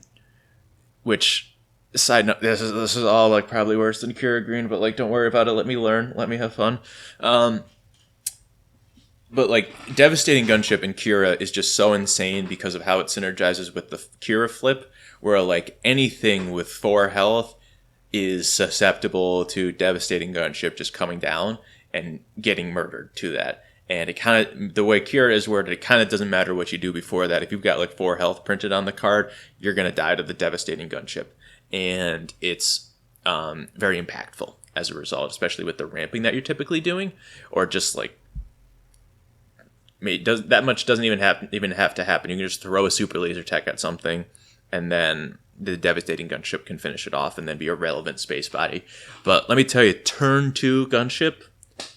which, side note, this is all like probably worse than Kira green, but like don't worry about it. Let me learn. Let me have fun. But like Devastating Gunship in Kira is just so insane because of how it synergizes with the Kira flip, where like anything with 4 health is susceptible to Devastating Gunship just coming down and getting murdered to that. And it kind of, the way Kira is worded, it kind of doesn't matter what you do before that. If you've got like 4 health printed on the card, you're going to die to the Devastating Gunship. And it's very impactful as a result, especially with the ramping that you're typically doing, or just like, that much doesn't even have to happen. You can just throw a super laser tech at something, and then the Devastating Gunship can finish it off and then be a relevant space body. But let me tell you, turn 2 Gunship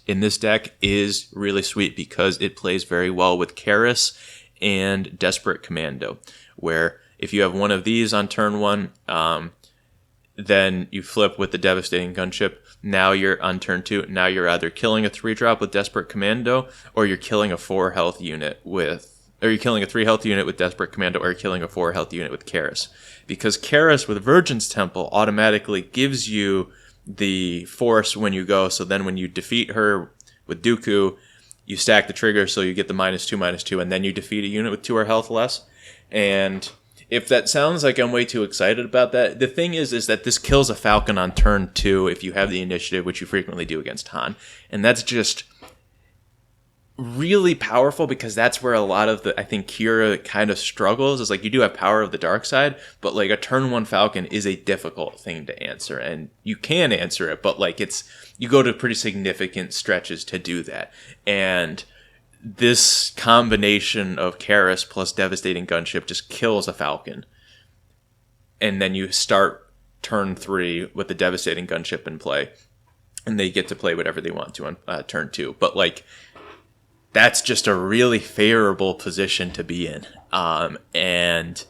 in this deck is really sweet because it plays very well with Karis and Desperate Commando, where if you have one of these on turn 1, then you flip with the Devastating Gunship. Now you're on turn 2. Now you're either killing a 3-drop with Desperate Commando, or you're killing a 4 health unit or you're killing a 3 health unit with Desperate Commando, or you're killing a 4 health unit with Karis. Because Karis with Vergence Temple automatically gives you the force when you go, so then when you defeat her with Dooku, you stack the trigger so you get the -2/-2, and then you defeat a unit with 2 or health less. And if that sounds like I'm way too excited about that, the thing is that this kills a Falcon on turn 2 if you have the initiative, which you frequently do against Han. And that's just really powerful because that's where a lot of I think Kira kind of struggles, is like you do have Power of the Dark Side, but like a turn 1 Falcon is a difficult thing to answer, and you can answer it, but like you go to pretty significant stretches to do that. And this combination of Karis plus Devastating Gunship just kills a Falcon. And then you start turn 3 with the Devastating Gunship in play, and they get to play whatever they want to on turn 2. But like, that's just a really favorable position to be in, and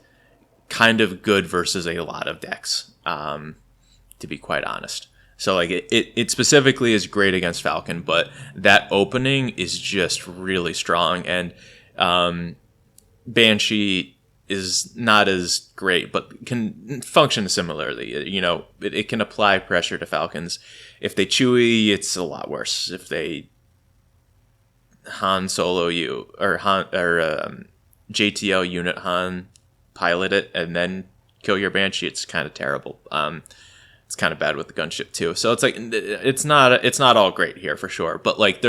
kind of good versus a lot of decks, to be quite honest. So like it specifically is great against Falcon, but that opening is just really strong. And Banshee is not as great, but can function similarly. You know, it can apply pressure to Falcons. If they Chewie, it's a lot worse. If they Han Solo you or JTL unit Han pilot it and then kill your Banshee, it's kind of terrible. It's kind of bad with the gunship too. So it's like it's not all great here for sure. But like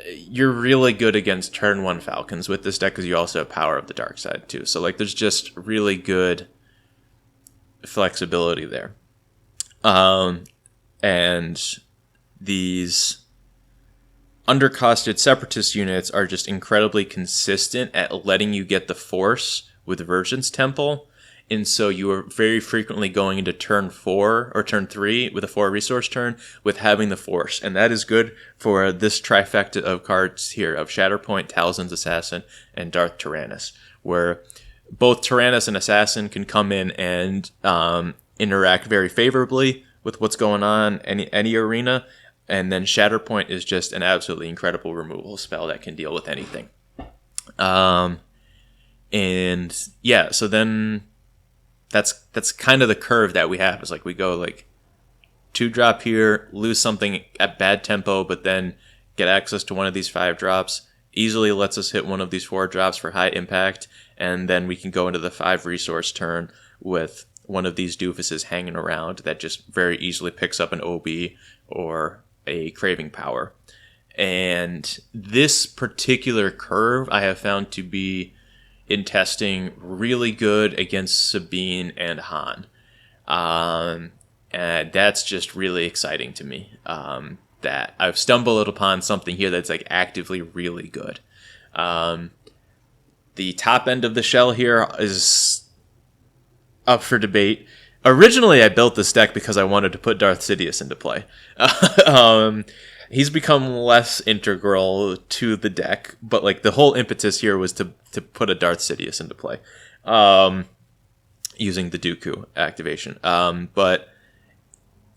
you're really good against turn 1 Falcons with this deck because you also have Power of the Dark Side too. So like there's just really good flexibility there. And these undercosted Separatist units are just incredibly consistent at letting you get the Force with Vergence Temple. And so you are very frequently going into turn 4 or turn 3 with a 4 resource turn with having the Force. And that is good for this trifecta of cards here of Shatterpoint, Talzin's Assassin, and Darth Tyrannus, where both Tyrannus and Assassin can come in and interact very favorably with what's going on in any arena. And then Shatterpoint is just an absolutely incredible removal spell that can deal with anything. And yeah, so then that's kind of the curve that we have. Is like we go like 2-drop here, lose something at bad tempo, but then get access to one of these 5-drops. Easily lets us hit one of these 4 drops for high impact, and then we can go into the 5 resource turn with one of these doofuses hanging around that just very easily picks up an OB or a craving power. And this particular curve I have found to be, in testing, really good against Sabine and Han. And that's just really exciting to me. That I've stumbled upon something here that's like actively really good. The top end of the shell here is up for debate. Originally, I built this deck because I wanted to put Darth Sidious into play. He's become less integral to the deck, but like the whole impetus here was to put a Darth Sidious into play, using the Dooku activation. But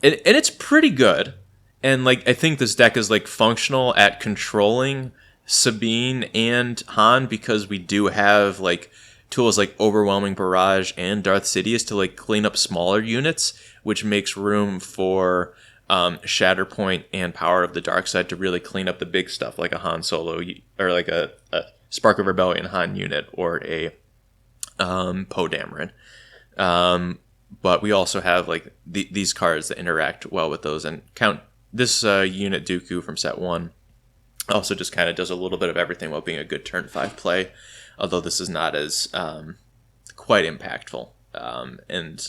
it's pretty good, and like I think this deck is like functional at controlling Sabine and Han, because we do have like tools like Overwhelming Barrage and Darth Sidious to like clean up smaller units, which makes room for Shatterpoint and Power of the Dark Side to really clean up the big stuff, like a Han Solo or like a Spark of Rebellion Han unit or a Poe Dameron. But we also have like these cards that interact well with those, and count this unit Dooku from set 1 also just kind of does a little bit of everything while being a good turn 5 play, although this is not as quite impactful. And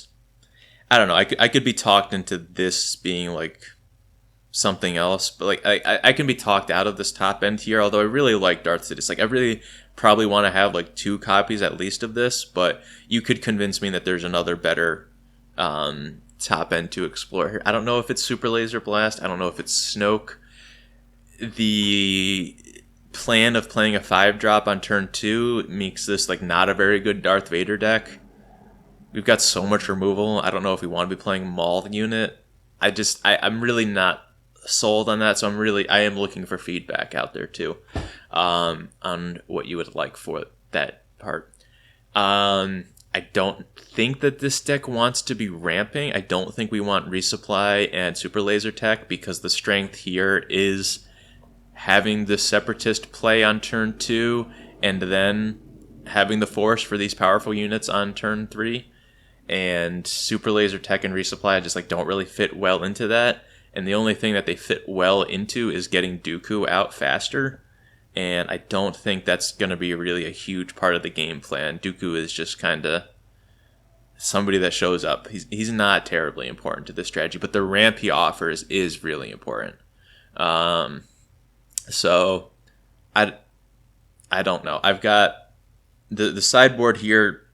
I don't know, I could be talked into this being like something else, but like I can be talked out of this top end here, although I really like Darth Sidious. Like I really probably want to have like 2 copies at least of this, but you could convince me that there's another better top end to explore here. I don't know if it's Super Laser Blast. I don't know if it's Snoke. The plan of playing a 5-drop on turn 2 makes this like not a very good Darth Vader deck. We've got so much removal. I don't know if we want to be playing Maul unit. I'm really not sold on that, so I am looking for feedback out there too, on what you would like for that part. I don't think that this deck wants to be ramping. I don't think we want Resupply and Super Laser Tech, because the strength here is having the Separatist play on turn 2 and then having the Force for these powerful units on turn 3. And Super Laser Tech and Resupply just like don't really fit well into that. And the only thing that they fit well into is getting Dooku out faster. And I don't think that's going to be really a huge part of the game plan. Dooku is just kind of somebody that shows up. He's not terribly important to this strategy, but the ramp he offers is really important. So I don't know. I've got the sideboard here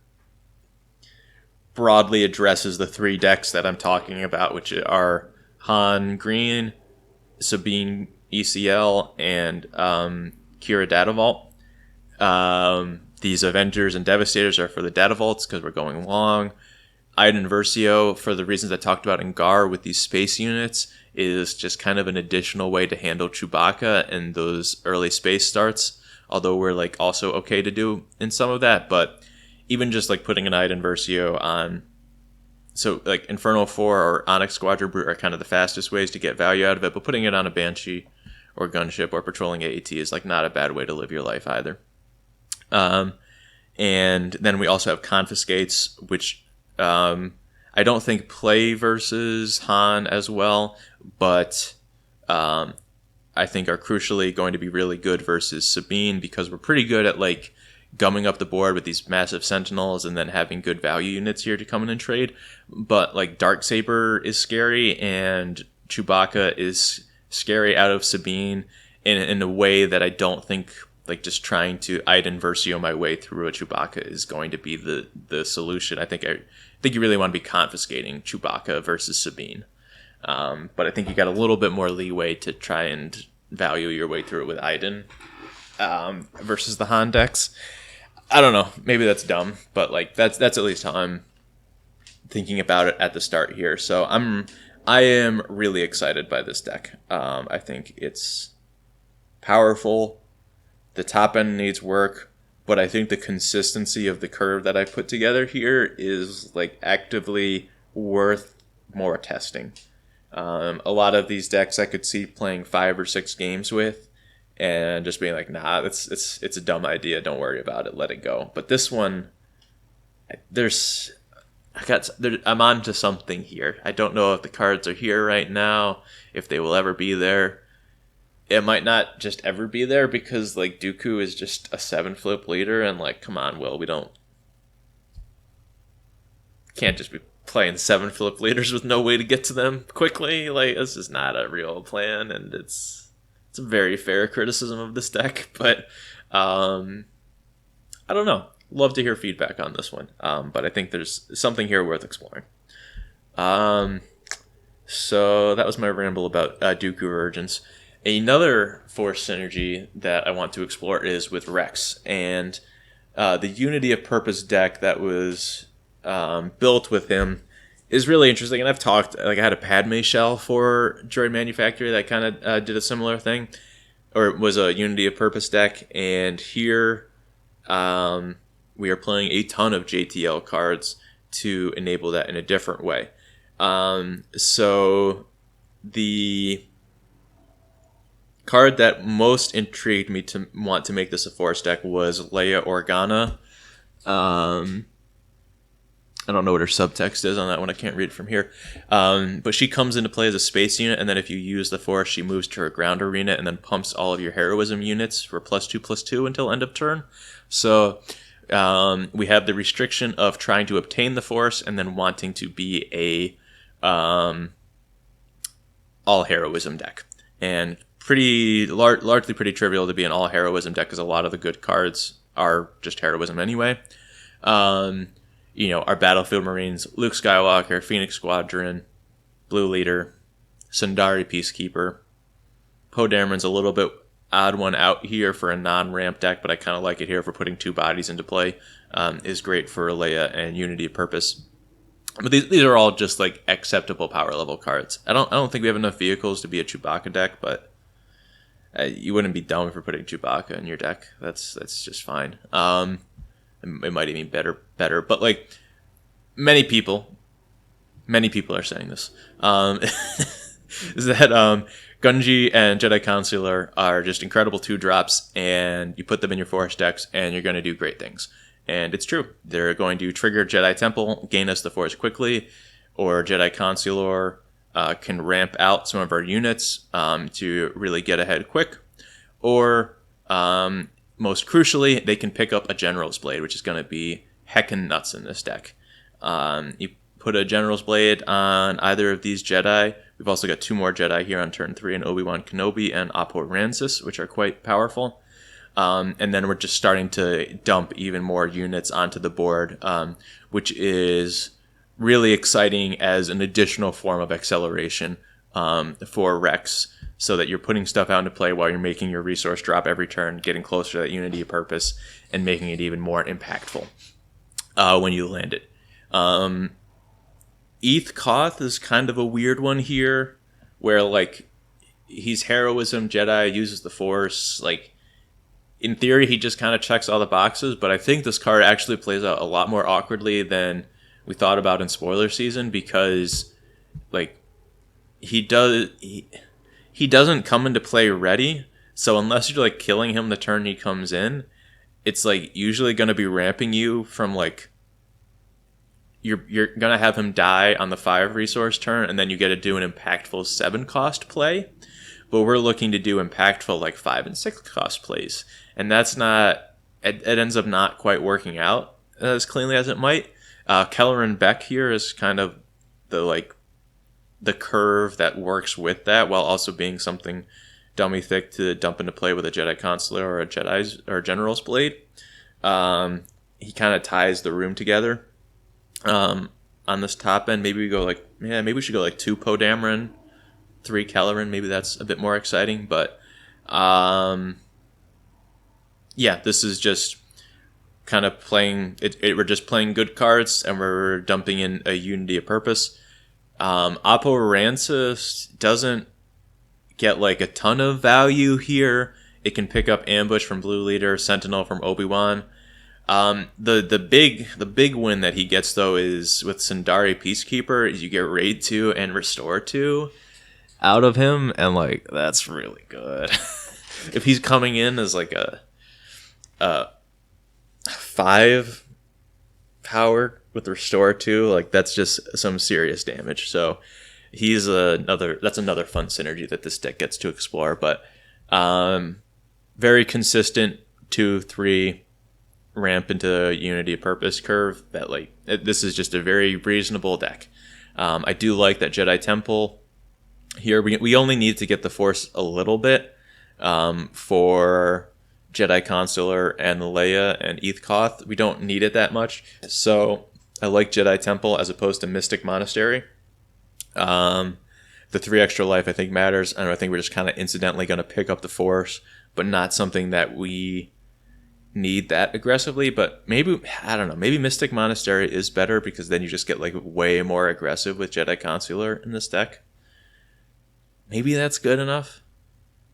broadly addresses the 3 decks that I'm talking about, which are Han Green, Sabine ECL, and Kira Data Vault. These Avengers and Devastators are for the Data Vaults because we're going long. Iden Versio, for the reasons I talked about in Gar with these space units, is just kind of an additional way to handle Chewbacca and those early space starts, although we're like also okay to do in some of that. But even just like putting an Iden Versio on, so like Inferno 4 or Onyx Squadron Brute are kind of the fastest ways to get value out of it, but putting it on a Banshee or Gunship or patrolling AAT is like not a bad way to live your life either. And then we also have Confiscates, which I don't think play versus Han as well, but I think are crucially going to be really good versus Sabine, because we're pretty good at like gumming up the board with these massive Sentinels and then having good value units here to come in and trade. But like Darksaber is scary and Chewbacca is scary out of Sabine in a way that I don't think like just trying to Iden Versio my way through a Chewbacca is going to be the solution. I think you really want to be confiscating Chewbacca versus Sabine. But I think you got a little bit more leeway to try and value your way through it with Iden versus the Han decks. I don't know. Maybe that's dumb, but like that's at least how I'm thinking about it at the start here. So I am really excited by this deck. I think it's powerful. The top end needs work, but I think the consistency of the curve that I put together here is like actively worth more testing. A lot of these decks I could see playing 5 or 6 games with and just being like, nah, it's a dumb idea. Don't worry about it. Let it go. But this one, there's I'm on to something here. I don't know if the cards are here right now, if they will ever be there. It might not just ever be there because like Dooku is just a 7-flip leader, and like, come on, Will, we can't just be playing 7-flip leaders with no way to get to them quickly. Like, this is not a real plan, and it's a very fair criticism of this deck, but I don't know. Love to hear feedback on this one, but I think there's something here worth exploring. So that was my ramble about Dooku Vergence. Another Force synergy that I want to explore is with Rex, and the Unity of Purpose deck that was built with him is really interesting. And I've talked, like, I had a Padme shell for Droid Manufactory that kind of did a similar thing, or it was a Unity of Purpose deck, and here we are playing a ton of JTL cards to enable that in a different way. So the card that most intrigued me to want to make this a Force deck was Leia Organa. I don't know what her subtext is on that one. I can't read it from here. But she comes into play as a space unit, and then if you use the Force, she moves to her ground arena and then pumps all of your heroism units for +2/+2 until end of turn. So we have the restriction of trying to obtain the Force and then wanting to be a all heroism deck. And largely pretty trivial to be an all heroism deck because a lot of the good cards are just heroism anyway. Our Battlefield Marines, Luke Skywalker, Phoenix Squadron, Blue Leader, Sundari Peacekeeper. Poe Dameron's a little bit odd one out here for a non-ramp deck, but I kind of like it here for putting 2 bodies into play. Is great for Leia and Unity of Purpose. But these are all just like acceptable power level cards. I don't think we have enough vehicles to be a Chewbacca deck, but you wouldn't be dumb for putting Chewbacca in your deck. That's just fine. It might even be better. But like many people are saying this. Is that Gunji and Jedi Consular are just incredible 2-drops, and you put them in your Force decks, and you're going to do great things. And it's true. They're going to trigger Jedi Temple, gain us the Force quickly, or Jedi Consular can ramp out some of our units to really get ahead quick, or most crucially, they can pick up a General's Blade, which is going to be heckin' nuts in this deck. You put a General's Blade on either of these Jedi. We've also got 2 more Jedi here on turn 3, and Obi-Wan Kenobi and Apo Rancis, which are quite powerful. And then we're just starting to dump even more units onto the board, which is really exciting as an additional form of acceleration for Rex, so that you're putting stuff out into play while you're making your resource drop every turn, getting closer to that Unity of Purpose, and making it even more impactful when you land it. Eth Koth is kind of a weird one here, where like he's heroism Jedi, uses the Force. Like in theory, he just kind of checks all the boxes, but I think this card actually plays out a lot more awkwardly than we thought about in spoiler season, because like he doesn't come into play ready. So unless you're like killing him the turn he comes in, it's like usually going to be ramping you from like you're going to have him die on the 5 resource turn, and then you get to do an impactful 7 cost play. But we're looking to do impactful like 5 and 6 cost plays, and that's not. It ends up not quite working out as cleanly as it might. Kelleran Beck here is kind of the curve that works with that, while also being something dummy thick to dump into play with a Jedi Consular or a General's Blade. He kind of ties the room together on this top end. Maybe we should go like 2 Poe Dameron, 3 Kelleran. Maybe that's a bit more exciting, but this is just kind of playing it. We're just playing good cards, and we're dumping in a Unity of Purpose. Apo Rancis doesn't get like a ton of value here. It can pick up Ambush from Blue Leader, Sentinel from Obi-Wan. The big win that he gets though is with Sundari Peacekeeper, is you get Raid 2 and Restore 2 out of him, and like that's really good. If he's coming in as like a 5 power with Restore too. Like that's just some serious damage. So he's that's another fun synergy that this deck gets to explore. But very consistent 2-3 ramp into Unity of Purpose curve. That like this is just a very reasonable deck. I do like that Jedi Temple here. We only need to get the Force a little bit for Jedi Consular and Leia and Ethkoth. We don't need it that much. So I like Jedi Temple as opposed to Mystic Monastery. The 3 extra life I think matters. I think we're just kind of incidentally going to pick up the Force, but not something that we need that aggressively. But maybe, I don't know, maybe Mystic Monastery is better because then you just get like way more aggressive with Jedi Consular in this deck. Maybe that's good enough.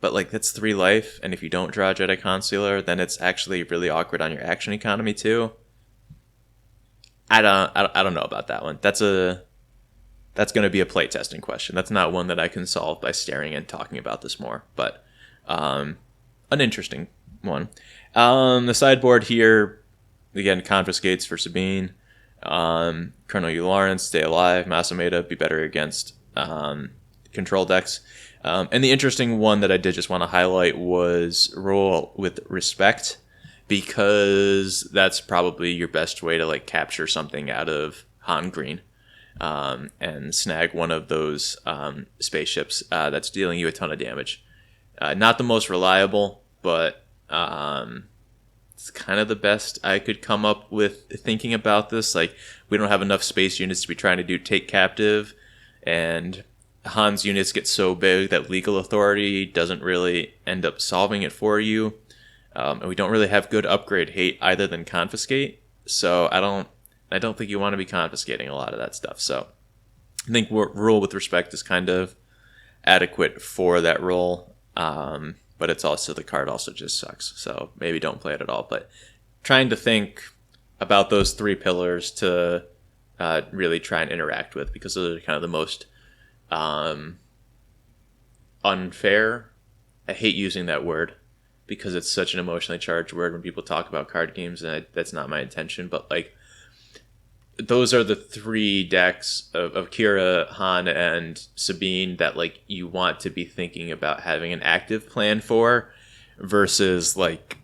But like that's 3 life, and if you don't draw Jedi Consular, then it's actually really awkward on your action economy too. I don't know about that one. That's going to be a playtesting question. That's not one that I can solve by staring and talking about this more. But an interesting one. The sideboard here, again, confiscates for Sabine. Colonel U. Lawrence, stay alive. Masameda, be better against control decks. And the interesting one that I did just want to highlight was Rule with Respect, because that's probably your best way to like capture something out of Han Green and snag one of those spaceships that's dealing you a ton of damage. Not the most reliable, but it's kind of the best I could come up with thinking about this. Like, we don't have enough space units to be trying to do take captive, and Han's units get so big that legal authority doesn't really end up solving it for you. And we don't really have good upgrade hate either than confiscate. So I don't think you want to be confiscating a lot of that stuff. So I think Rule with Respect is kind of adequate for that role. But it's also, the card also just sucks. So maybe don't play it at all. But trying to think about those 3 pillars to really try and interact with, because those are kind of the most unfair. I hate using that word because it's such an emotionally charged word when people talk about card games, and that's not my intention. But like, those are the 3 decks of Kira, Han, and Sabine that like you want to be thinking about having an active plan for, versus like,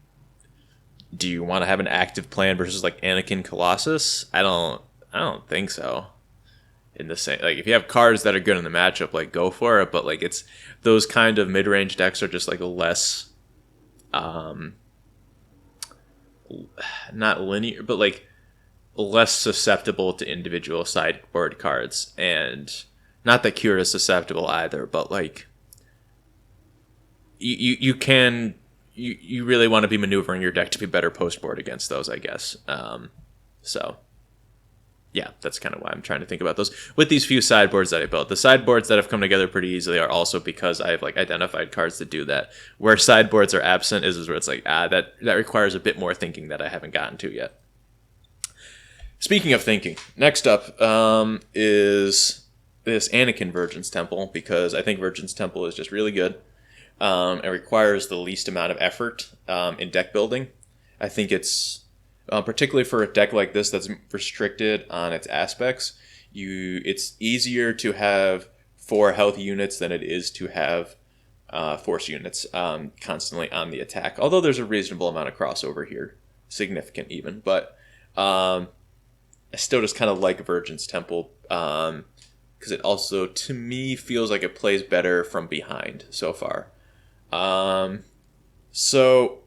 do you want to have an active plan versus like Anakin Colossus? I don't think so. In the same, like, if you have cards that are good in the matchup, like, go for it. But like, it's those kind of mid-range decks are just like less, not linear, but like less susceptible to individual sideboard cards. And not that Kira is susceptible either, but like, you really want to be maneuvering your deck to be better post board against those, I guess. So yeah, that's kind of why I'm trying to think about those. With these few sideboards that I built, the sideboards that have come together pretty easily are also because I've like identified cards that do that. Where sideboards are absent is where it's like, that requires a bit more thinking that I haven't gotten to yet. Speaking of thinking, next up is this Anakin Vergence Temple, because I think Vergence Temple is just really good. It requires the least amount of effort in deck building. I think it's particularly for a deck like this that's restricted on its aspects, it's easier to have 4 health units than it is to have force units constantly on the attack. Although there's a reasonable amount of crossover here, significant even. But I still just kind of like Vergence Temple because it also, to me, feels like it plays better from behind so far. So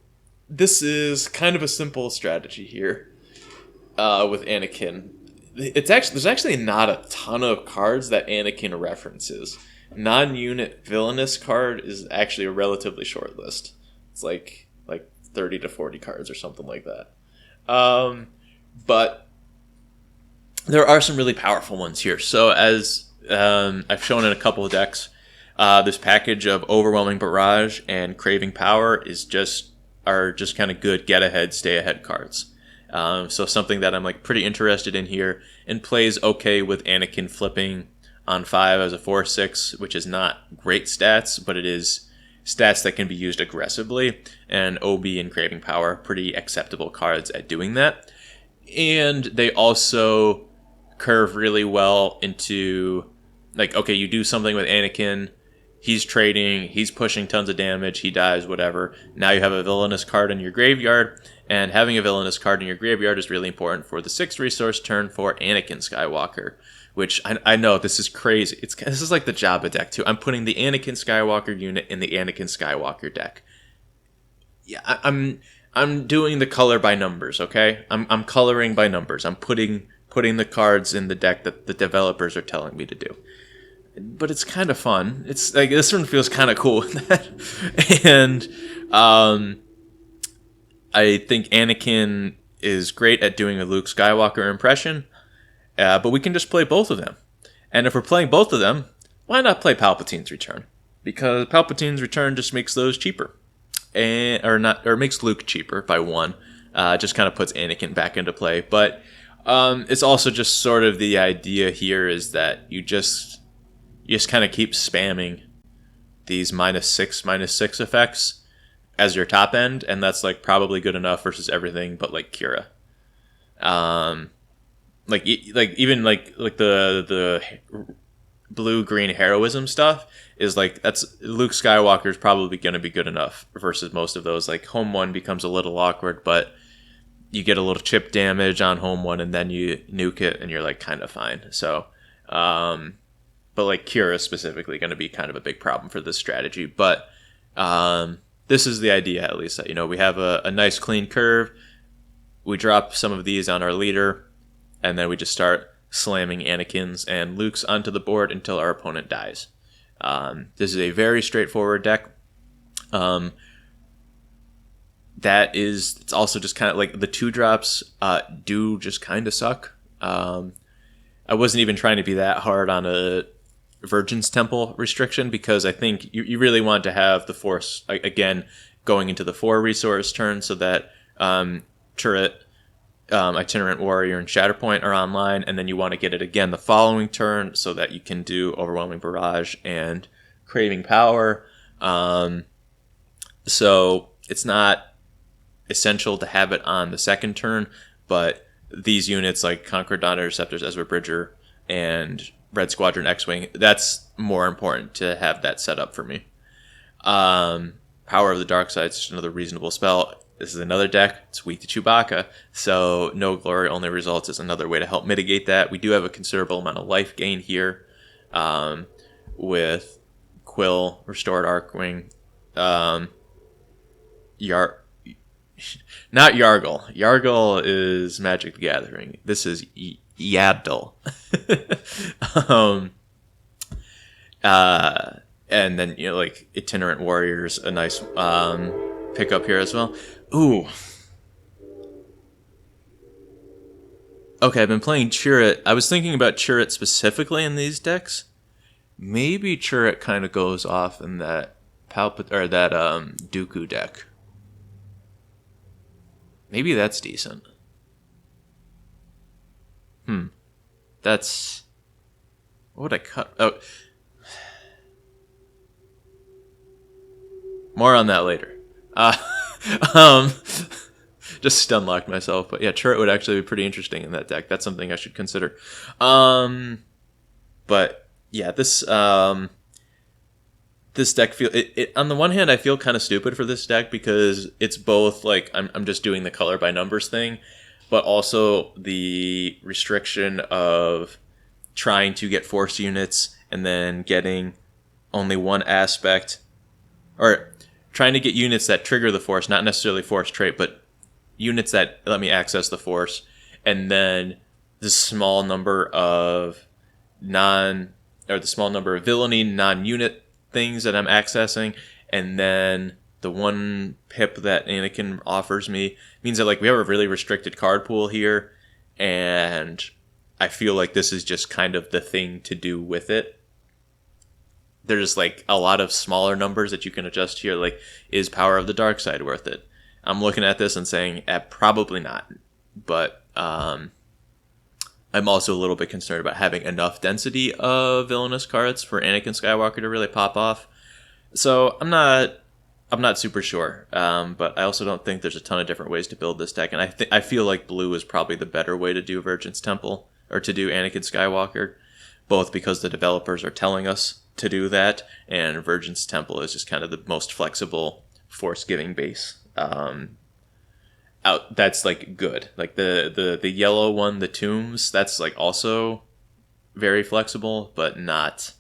this is kind of a simple strategy here with Anakin. There's actually not a ton of cards that Anakin references. Non-unit villainous card is actually a relatively short list. It's like 30 to 40 cards or something like that. But there are some really powerful ones here. So as I've shown in a couple of decks, this package of Overwhelming Barrage and Craving Power are just kind of good get ahead, stay ahead cards. So something that I'm like pretty interested in here, and plays okay with Anakin flipping on 5 as a 4/6, which is not great stats, but it is stats that can be used aggressively. And OB and Craving Power, pretty acceptable cards at doing that. And they also curve really well into, like, okay, you do something with Anakin, he's trading, he's pushing tons of damage, he dies, whatever. Now you have a villainous card in your graveyard, and having a villainous card in your graveyard is really important for the 6th resource turn for Anakin Skywalker, which I know this is crazy. This is like the Jabba deck too. I'm putting the Anakin Skywalker unit in the Anakin Skywalker deck. Yeah, I'm doing the color by numbers, okay? I'm coloring by numbers. I'm putting the cards in the deck that the developers are telling me to do. But it's kind of fun. It's like, this one feels kind of cool with that. And I think Anakin is great at doing a Luke Skywalker impression, but we can just play both of them. And if we're playing both of them, why not play Palpatine's Return? Because Palpatine's Return just makes those cheaper. Or makes Luke cheaper by 1. Just kind of puts Anakin back into play. But it's also just sort of the idea here is that you just kind of keep spamming these -6/-6 effects as your top end, and that's like probably good enough versus everything but like Kira. Even the blue-green heroism stuff is like, that's Luke Skywalker is probably going to be good enough versus most of those. Like home 1 becomes a little awkward, but you get a little chip damage on home 1 and then you nuke it and you're like kind of fine. So, but like Kira is specifically going to be kind of a big problem for this strategy. But this is the idea, at least, that, you know, we have a nice clean curve. We drop some of these on our leader, and then we just start slamming Anakin's and Luke's onto the board until our opponent dies. This is a very straightforward deck. It's also just kind of like the 2-drops do just kind of suck. I wasn't even trying to be that hard on a Vergence Temple restriction, because I think you really want to have the Force, again, going into the 4 resource turn, so that Turret, Itinerant Warrior, and Shatterpoint are online, and then you want to get it again the following turn so that you can do Overwhelming Barrage and Craving Power. So it's not essential to have it on the second turn, but these units like Conqueror Dawn Interceptors, Ezra Bridger, and Red Squadron X-Wing, that's more important to have that set up for me. Power of the Dark Side is just another reasonable spell. This is another deck. It's weak to Chewbacca, so No Glory Only Results is another way to help mitigate that. We do have a considerable amount of life gain here with Quill, Restored Arcwing, not Yargle. Yargle is Magic the Gathering. This is Yaddle. And then, you know, like Itinerant Warriors, a nice pickup here as well. Ooh. Okay, I've been playing Chirrut. I was thinking about Chirrut specifically in these decks. Maybe Chirrut kind of goes off in that Dooku deck. Maybe that's decent. That's... What would I cut? Oh. More on that later. Just stun locked myself. But yeah, Chirrut would actually be pretty interesting in that deck. That's something I should consider. But yeah, this deck on the one hand, I feel kind of stupid for this deck because it's both like I'm just doing the color by numbers thing, but also the restriction of trying to get Force units and then getting only one aspect, or trying to get units that trigger the Force, not necessarily Force trait, but units that let me access the Force, and then the small number of villainy non-unit things that I'm accessing, and then the one pip that Anakin offers me means that, like, we have a really restricted card pool here, and I feel like this is just kind of the thing to do with it. There's like a lot of smaller numbers that you can adjust here, like, is Power of the Dark Side worth it? I'm looking at this and saying, probably not, but I'm also a little bit concerned about having enough density of villainous cards for Anakin Skywalker to really pop off. So I'm I'm not super sure, but I also don't think there's a ton of different ways to build this deck, and I feel like blue is probably the better way to do Vergence Temple, or to do Anakin Skywalker, both because the developers are telling us to do that, and Vergence Temple is just kind of the most flexible force-giving base. Out that's like good. Like the yellow one, the tombs, that's like also very flexible, but not.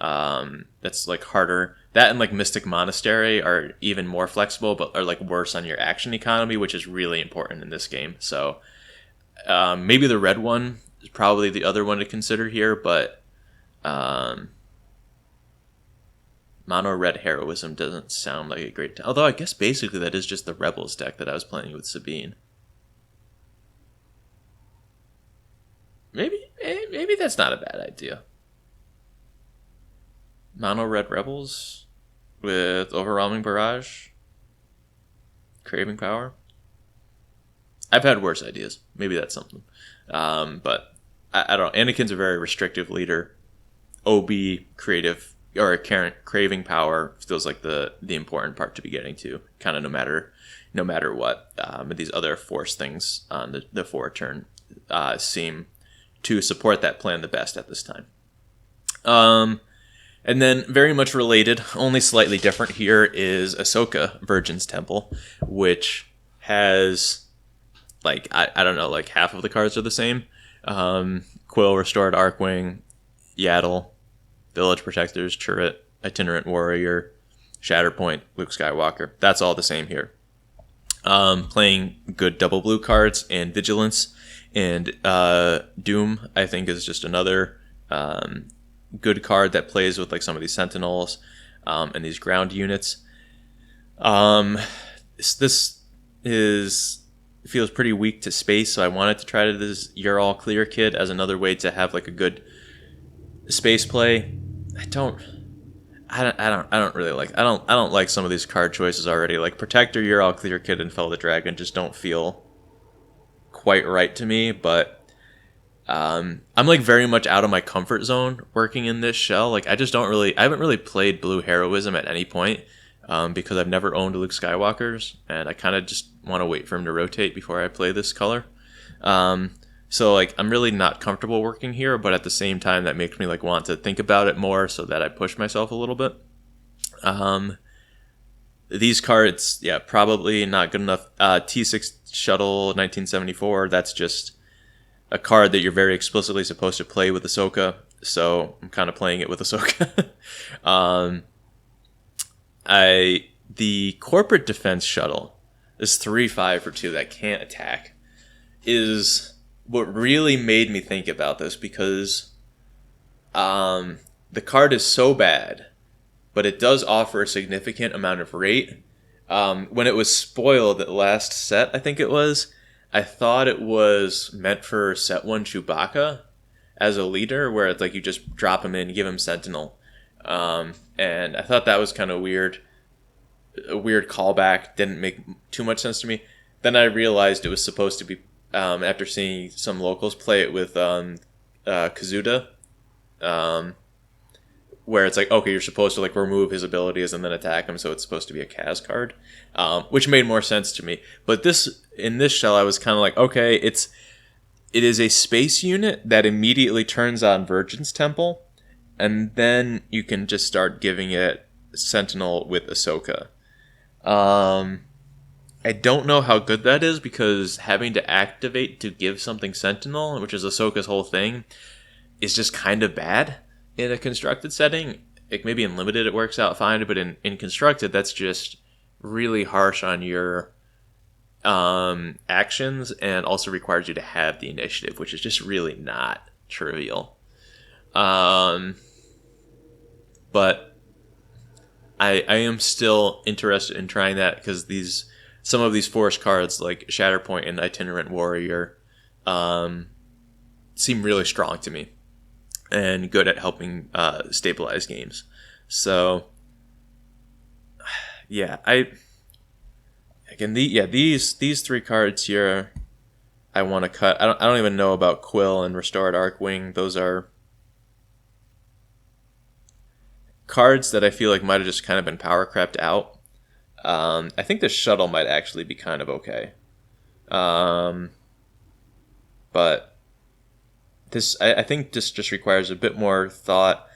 That's like harder. That and like Mystic Monastery are even more flexible, but are like worse on your action economy, which is really important in this game. So maybe the red one is probably the other one to consider here, but mono red heroism doesn't sound like a great. Although I guess basically that is just the Rebels deck that I was playing with Sabine. Maybe that's not a bad idea. Mono red Rebels with overwhelming barrage, craving power. I've had worse ideas. Maybe that's something. But I don't know. Anakin's a very restrictive leader. OB creative or craving power feels like the important part to be getting to, kind of no matter what. But these other force things on the 4 turn seem to support that plan the best at this time. And then, very much related, only slightly different here, is Ahsoka Vergence Temple, which has, like, I don't know, like half of the cards are the same. Quill, Restored Arcwing, Yaddle, Village Protectors, Turret, Itinerant Warrior, Shatterpoint, Luke Skywalker. That's all the same here. Playing good double blue cards and Vigilance, and Doom, I think, is just another good card that plays with like some of these Sentinels and these ground units. This feels pretty weak to space, so I wanted to try to this You're All Clear kid as another way to have like a good space play. I don't really like. I don't like some of these card choices already. Like Protector, You're All Clear kid, and Fell the Dragon just don't feel quite right to me, but I'm like very much out of my comfort zone working in this shell. Like I haven't really played blue heroism at any point because I've never owned Luke Skywalker's, and I kind of just want to wait for him to rotate before I play this color. So like I'm really not comfortable working here, but at the same time that makes me like want to think about it more so that I push myself a little bit. These cards, yeah, probably not good enough. T6 Shuttle 1974, that's just a card that you're very explicitly supposed to play with Ahsoka, so I'm kind of playing it with Ahsoka. The Corporate Defense Shuttle, this 3/5 for 2 that can't attack, is what really made me think about this, because the card is so bad, but it does offer a significant amount of rate. When it was spoiled at last set, I think it was, I thought it was meant for set 1 Chewbacca as a leader, where it's like you just drop him in, give him Sentinel. And I thought that was kind of weird. A weird callback, didn't make too much sense to me. Then I realized it was supposed to be, after seeing some locals play it with Kazuda, where it's like, okay, you're supposed to like remove his abilities and then attack him, so it's supposed to be a Kaz card, which made more sense to me. But in this shell, I was kind of like, okay, it is a space unit that immediately turns on Vergence Temple, and then you can just start giving it Sentinel with Ahsoka. I don't know how good that is, because having to activate to give something Sentinel, which is Ahsoka's whole thing, is just kind of bad in a constructed setting. Like maybe in limited it works out fine, but in constructed, that's just really harsh on your actions, and also requires you to have the initiative, which is just really not trivial. But I am still interested in trying that, because some of these force cards like Shatterpoint and Itinerant Warrior seem really strong to me and good at helping stabilize games. So yeah, these 3 cards here I want to cut. I don't even know about Quill and Restored Arcwing. Those are cards that I feel like might have just kind of been power crept out. I think the shuttle might actually be kind of okay. But this, I think this just requires a bit more thought,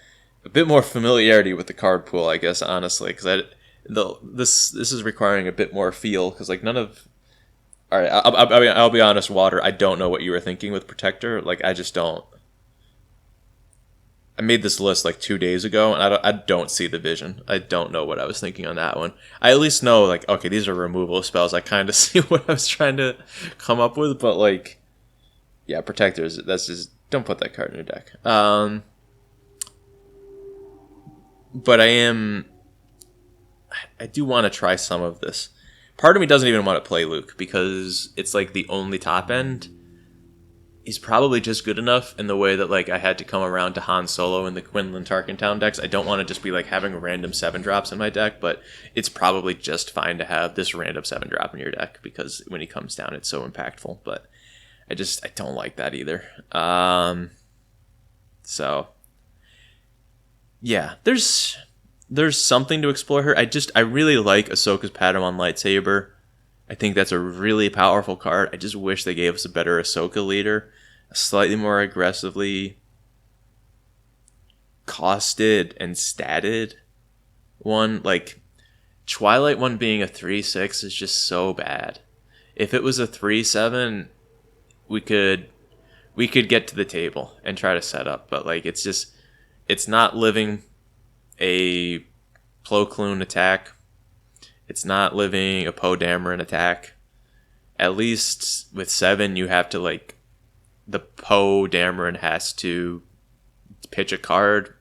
a bit more familiarity with the card pool, I guess, honestly, because this is requiring a bit more feel, because like none of... All right, I'll be honest, Water, I don't know what you were thinking with Protector. Like, I just don't. I made this list like 2 days ago, and I don't see the vision. I don't know what I was thinking on that one. I at least know, like, okay, these are removal spells. I kind of see what I was trying to come up with, but, like, yeah, Protectors, that's just... Don't put that card in your deck. But I do want to try some of this. Part of me doesn't even want to play Luke, because it's like the only top end. He's probably just good enough in the way that like I had to come around to Han Solo in the Quinlan Tarkintown decks. I don't want to just be like having random 7-drops in my deck, but it's probably just fine to have this random 7-drop in your deck, because when he comes down, it's so impactful. But I don't like that either. So yeah, there's something to explore here. I really like Ahsoka's Padawan lightsaber. I think that's a really powerful card. I just wish they gave us a better Ahsoka leader, a slightly more aggressively costed and statted one. Like, Twilight one being a 3/6 is just so bad. If it was a 3/7, we could get to the table and try to set up, but like it's not living a Plo Koon attack. It's not living a Poe Dameron attack. At least with 7, you have to, like, the Poe Dameron has to pitch a card.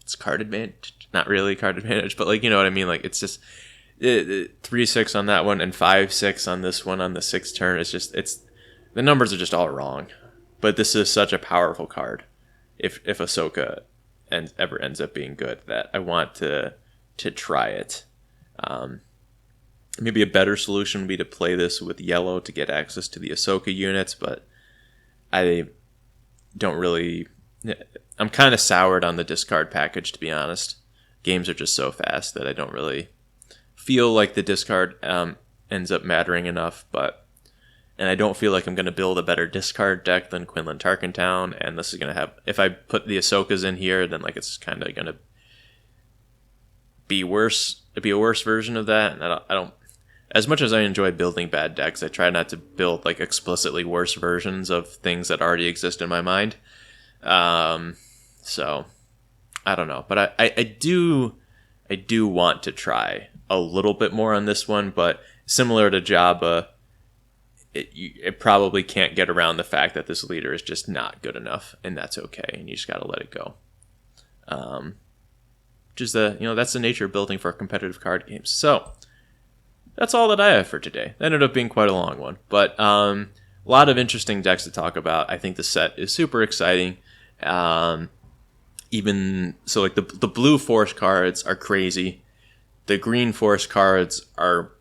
It's card advantage. Not really card advantage, but, like, you know what I mean? Like, it's just 3/6 on that one and 5/6 on this one on the 6th turn. The numbers are just all wrong. But this is such a powerful card. If Ahsoka ever ends up being good, that I want to try it. Maybe a better solution would be to play this with yellow to get access to the Ahsoka units, but I don't really... I'm kind of soured on the discard package, to be honest. Games are just so fast that I don't really feel like the discard ends up mattering enough, and I don't feel like I'm going to build a better discard deck than Quinlan Tarkintown, and this is going to have... If I put the Ahsokas in here, then like it's kind of going to be worse. It'd be a worse version of that, and I don't... As much as I enjoy building bad decks, I try not to build like explicitly worse versions of things that already exist in my mind. So I don't know, but I do want to try a little bit more on this one. But similar to Jabba, it probably can't get around the fact that this leader is just not good enough, and that's okay, and you just got to let it go. Just that's the nature of building for competitive card games. So that's all that I have for today. That ended up being quite a long one, but a lot of interesting decks to talk about. I think the set is super exciting. Even so, like the blue Force cards are crazy. The green Force cards are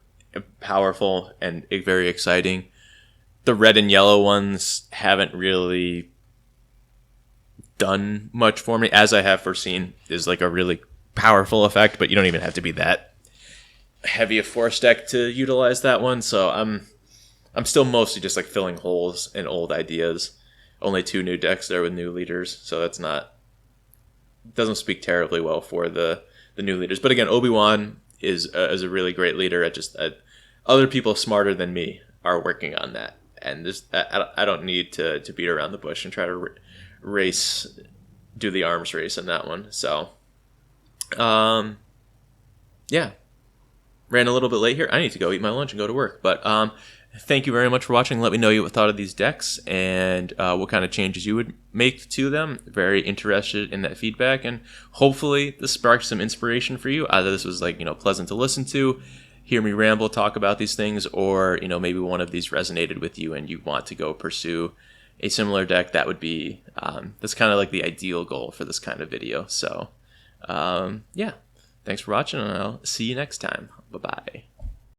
powerful and very exciting. The red and yellow ones haven't really done much for me, as I have foreseen is like a really powerful effect, but you don't even have to be that heavy a Force deck to utilize that one. So I'm still mostly just like filling holes in old ideas. Only 2 new decks there with new leaders, so doesn't speak terribly well for the new leaders. But again, Obi-Wan is a really great leader. Other people smarter than me are working on that, and I don't need to beat around the bush and try to do the arms race in that one. So, yeah. Ran a little bit late here. I need to go eat my lunch and go to work. But thank you very much for watching. Let me know what you thought of these decks and what kind of changes you would make to them. Very interested in that feedback. And hopefully this sparked some inspiration for you. Either this was pleasant to listen to, hear me ramble, talk about these things, or maybe one of these resonated with you and you want to go pursue a similar deck. That would be that's kind of like the ideal goal for this kind of video. So yeah. Thanks for watching, and I'll see you next time. Bye-bye.